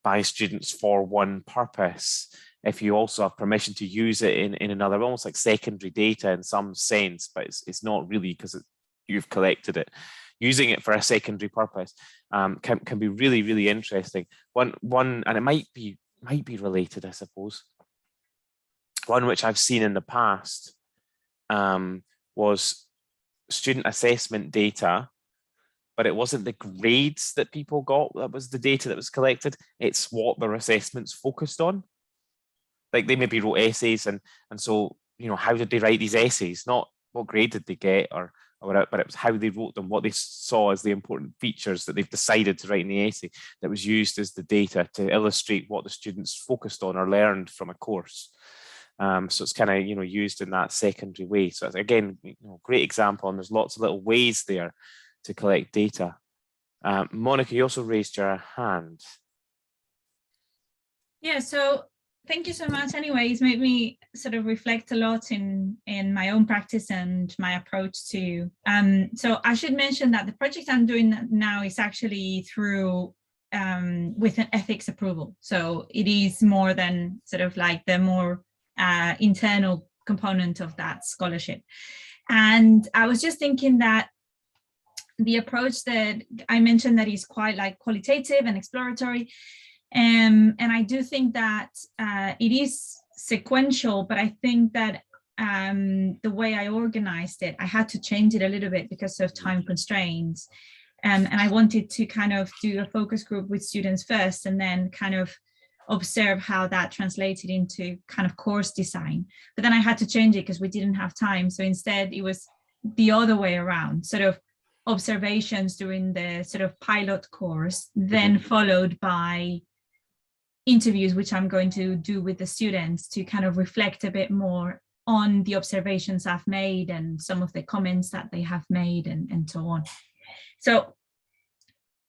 by students for one purpose. If you also have permission to use it in another, almost like secondary data in some sense, but it's not really, because you've collected it. Using it for a secondary purpose can be really, really interesting. One, and it might be related, I suppose. One which I've seen in the past was student assessment data, but it wasn't the grades that people got that was the data that was collected. It's what their assessments focused on. Like they maybe wrote essays, and so, you know, how did they write these essays? Not what grade did they get or whatever, but it was how they wrote them, what they saw as the important features that they've decided to write in the essay that was used as the data to illustrate what the students focused on or learned from a course. So it's kind of, you know, used in that secondary way. So again, you know, great example, and there's lots of little ways there to collect data. Monica, you also raised your hand. Yeah, so thank you so much. Anyway, it's made me sort of reflect a lot in my own practice and my approach to. So I should mention that the project I'm doing now is actually through with an ethics approval. So it is more than sort of like the more internal component of that scholarship. And I was just thinking that the approach that I mentioned that is quite like qualitative and exploratory. And I do think that it is sequential, but I think that the way I organized it, I had to change it a little bit because of time constraints. And I wanted to kind of do a focus group with students first, and then kind of observe how that translated into kind of course design. But then I had to change it because we didn't have time. So instead it was the other way around, sort of observations during the sort of pilot course, then followed by interviews, which I'm going to do with the students to kind of reflect a bit more on the observations I've made and some of the comments that they have made and so on. So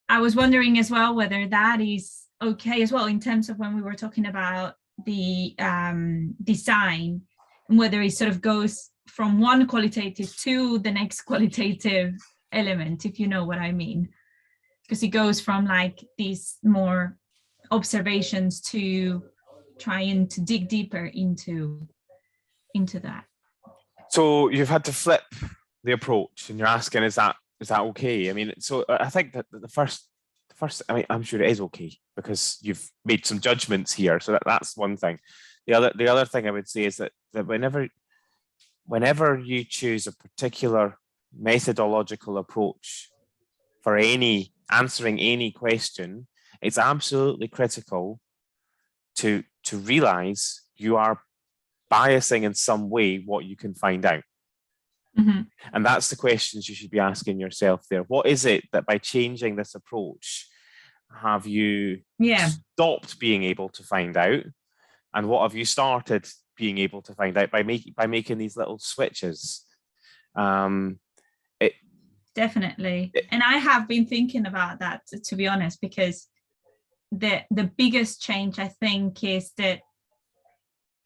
I was wondering as well whether that is okay as well in terms of when we were talking about the design, and whether it sort of goes from one qualitative to the next qualitative element, if you know what I mean, because it goes from like these more observations to trying to dig deeper into that. So you've had to flip the approach, and you're asking, is that okay? I mean, so I think that the first, I mean, I'm sure it is okay because you've made some judgments here. So that's one thing. The other thing I would say is that whenever you choose a particular methodological approach for answering any question, it's absolutely critical to realize you are biasing in some way what you can find out. And that's the questions you should be asking yourself there. What is it that by changing this approach, have you stopped being able to find out? And what have you started being able to find out by making these little switches? Definitely. And I have been thinking about that, to be honest, because the biggest change, I think, is that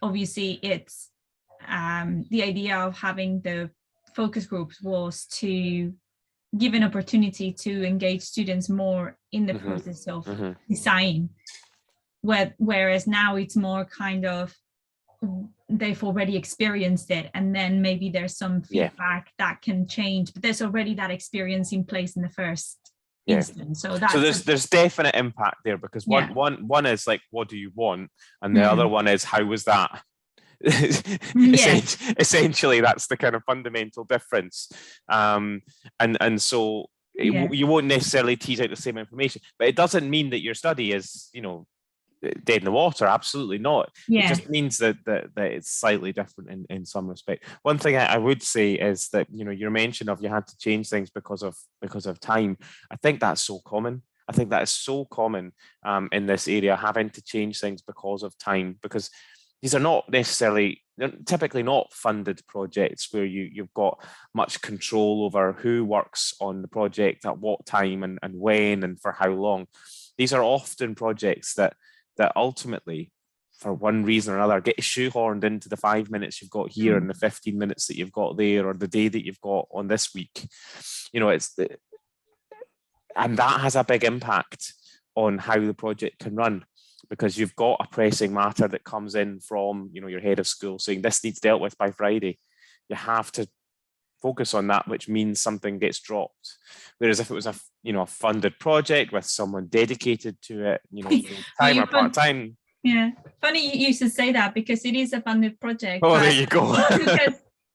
obviously it's the idea of having the focus groups was to give an opportunity to engage students more in the process of design, whereas now it's more kind of they've already experienced it, and then maybe there's some feedback that can change, but there's already that experience in place in the first instance. So there's definite impact there, because one is like, what do you want, and the other one is, how was that? Essentially, that's the kind of fundamental difference. And so you won't necessarily tease out the same information, but it doesn't mean that your study is, you know, dead in the water. Absolutely not. It just means that it's slightly different in some respect. One thing I would say is that, you know, your mention of you had to change things because of time, I think that's so common. I think that is so common in this area, having to change things because of time, because these are not necessarily, they're typically not funded projects where you've got much control over who works on the project at what time and when and for how long. These are often projects that ultimately, for one reason or another, get shoehorned into the 5 minutes you've got here and the 15 minutes that you've got there, or the day that you've got on this week. You know, and that has a big impact on how the project can run, because you've got a pressing matter that comes in from, you know, your head of school saying this needs dealt with by Friday. You have to focus on that, which means something gets dropped. Whereas if it was a funded project with someone dedicated to it, you know, full-time or part-time. Yeah, funny you should say that, because it is a funded project. Oh, there you go.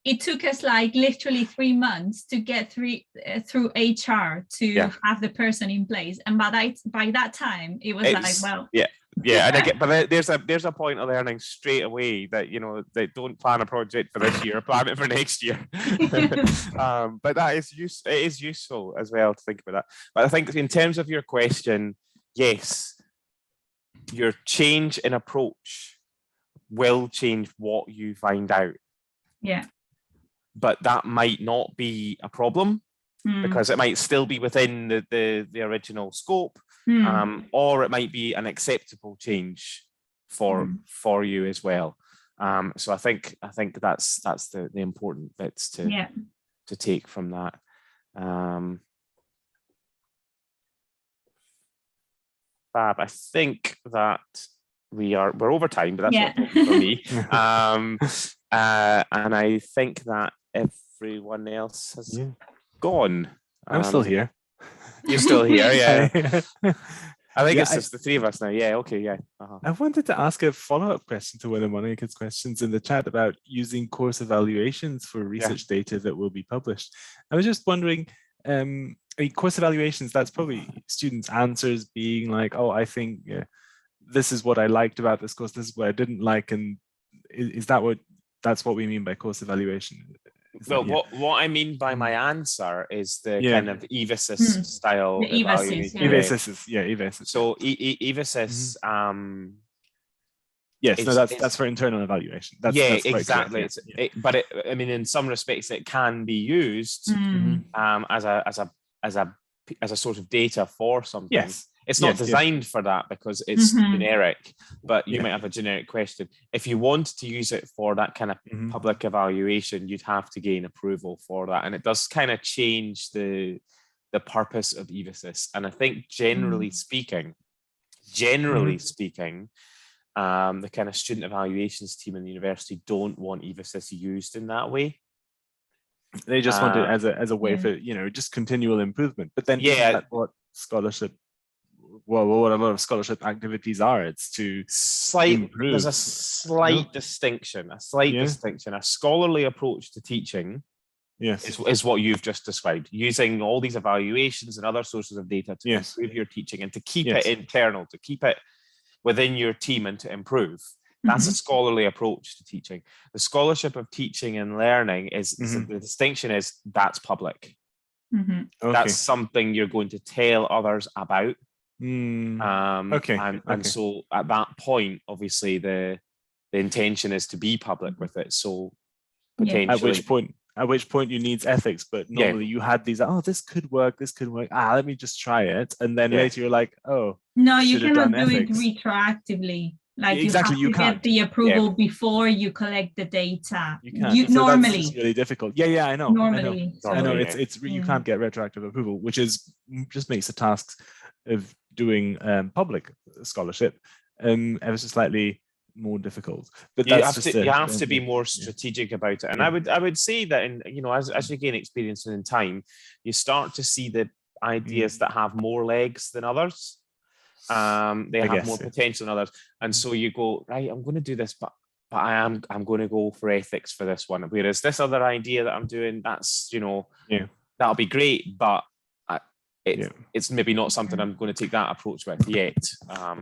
It took us like literally 3 months to get through HR to have the person in place, and by that time it was but there's a point of learning straight away that, you know, they don't plan a project for this year, plan it for next year. But it is useful as well to think about that. But I think in terms of your question, yes, your change in approach will change what you find out. Yeah. But that might not be a problem, because it might still be within the original scope, or it might be an acceptable change for you as well. So I think that's the important bits to take from that. Fab. I think that we're over time, but that's not a problem for me. And I think that everyone else has gone. I'm still here. You're still here, yeah. I think it's just the three of us now. Yeah, okay, yeah. I wanted to ask a follow-up question to one of Monica's questions in the chat about using course evaluations for research data that will be published. I was just wondering, I mean, course evaluations, that's probably students' answers being like, oh, I think this is what I liked about this course, this is what I didn't like, and that's what we mean by course evaluation? Well, what I mean by my answer is the kind of EVASIS style evaluation. EVASIS. So EVASIS. Yes, that's for internal evaluation. That's exactly. But I mean, in some respects, it can be used as a sort of data for something. Yes. It's not designed for that because it's generic, but you might have a generic question. If you want to use it for that kind of public evaluation, you'd have to gain approval for that. And it does kind of change the purpose of EVASIS. And I think generally speaking, the kind of student evaluations team in the university don't want EVASIS used in that way. They just want it as a way for, you know, just continual improvement. But then what scholarship, what a lot of scholarship activities are, it's to improve. There's a slight distinction, a scholarly approach to teaching is what you've just described, using all these evaluations and other sources of data to improve your teaching and to keep it internal, to keep it within your team and to improve. That's a scholarly approach to teaching. The scholarship of teaching and learning is the distinction is that's public. That's something you're going to tell others about. So at that point, obviously the intention is to be public with it. So potentially, at which point you need ethics, but normally you had these, this could work, let me just try it, and then later you're like, no, you cannot do it retroactively. Like you have to get the approval before you collect the data. You normally that's really difficult. I know. Normally, I know. It's you can't get retroactive approval, which is just makes the tasks of doing public scholarship ever so slightly more difficult. But you have to be more strategic about it. And I would say that as you gain experience and in time, you start to see the ideas that have more legs than others. They have more potential than others, and so you go, right, I'm going to do this, but I'm going to go for ethics for this one. Whereas this other idea that I'm doing, that's that'll be great, but it's maybe not something I'm going to take that approach with yet. I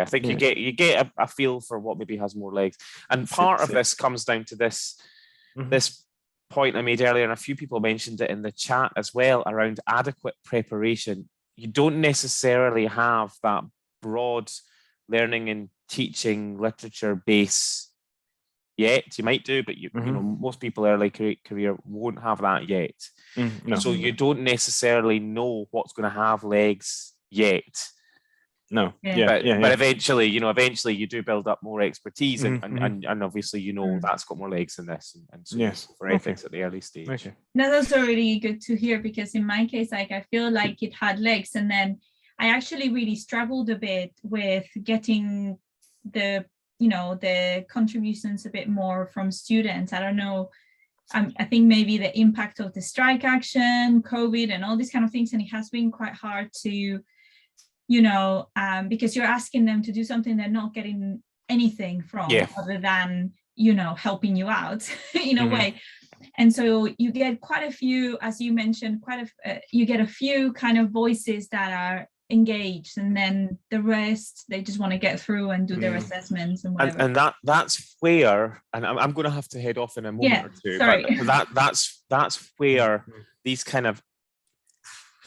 think you get a feel for what maybe has more legs, and part of this comes down to this point I made earlier, and a few people mentioned it in the chat as well, around adequate preparation. you don't necessarily have that broad learning and teaching literature base yet. You might do, but you know, most people early career won't have that yet. No. So you don't necessarily know what's going to have legs yet. No. But eventually, you know, eventually you do build up more expertise, and obviously, you know, that's got more legs in this, and so yes, for ethics at the early stage. Okay. No, that's really good to hear, because in my case, like, I feel like it had legs, and then I actually really struggled a bit with getting the, you know, the contributions a bit more from students. I don't know. I think maybe the impact of the strike action, COVID, and all these kind of things, and it has been quite hard to, you know, because you're asking them to do something they're not getting anything from, other than, you know, helping you out in a way. And so you get quite a few, as you mentioned, you get a few kind of voices that are engaged, and then the rest, they just want to get through and do their assessments and whatever. And that's where, and I'm going to have to head off in a moment or two. Sorry. But that's where these kind of,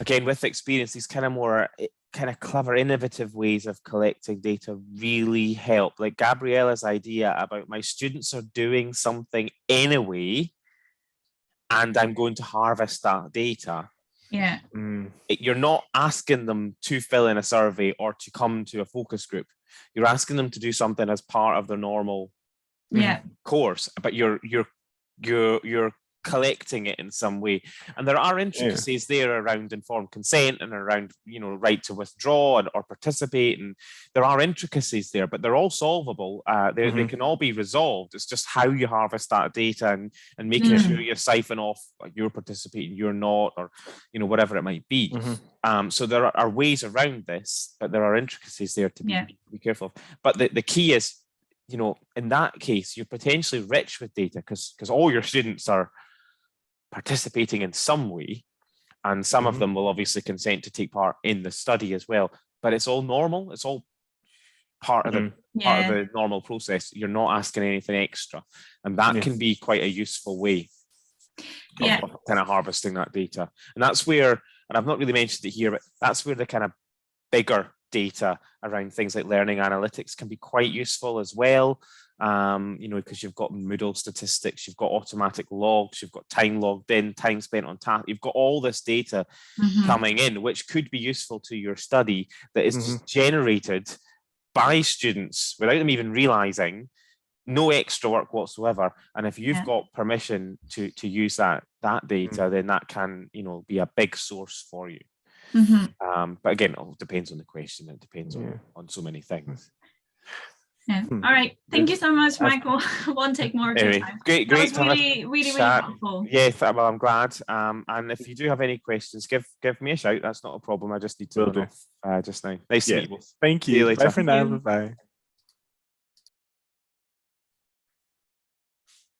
again, with experience, these kind of more kind of clever, innovative ways of collecting data really help. Like Gabriella's idea about my students are doing something anyway, and I'm going to harvest that data. Yeah. You're not asking them to fill in a survey or to come to a focus group. You're asking them to do something as part of their normal course, but you're collecting it in some way. And there are intricacies there around informed consent and around, you know, right to withdraw or participate, and there are intricacies there, but they're all solvable. They can all be resolved. It's just how you harvest that data and making sure you siphon off, like, you're participating, you're not, or, you know, whatever it might be. So there are ways around this, but there are intricacies there to be careful of. But the key is, you know, in that case, you're potentially rich with data because all your students are participating in some way, and some of them will obviously consent to take part in the study as well, but it's all normal. It's all part of the normal process. You're not asking anything extra, and that can be quite a useful way of kind of harvesting that data. And that's where, and I've not really mentioned it here, but that's where the kind of bigger data around things like learning analytics can be quite useful as well. You know, because you've got Moodle statistics, you've got automatic logs, you've got time logged in, time spent on task, you've got all this data coming in, which could be useful to your study, that is just generated by students without them even realizing, no extra work whatsoever. And if you've got permission to use that data, then that can, you know, be a big source for you. But again, it all depends on the question. It depends on so many things. All right. Thank you so much, Michael. I won't take more of your time. Great. That was really helpful. Yeah, well, I'm glad. And if you do have any questions, give me a shout. That's not a problem. I just need to run off just now. Nice to meet you. Thank you. See you later. Bye for now. Bye.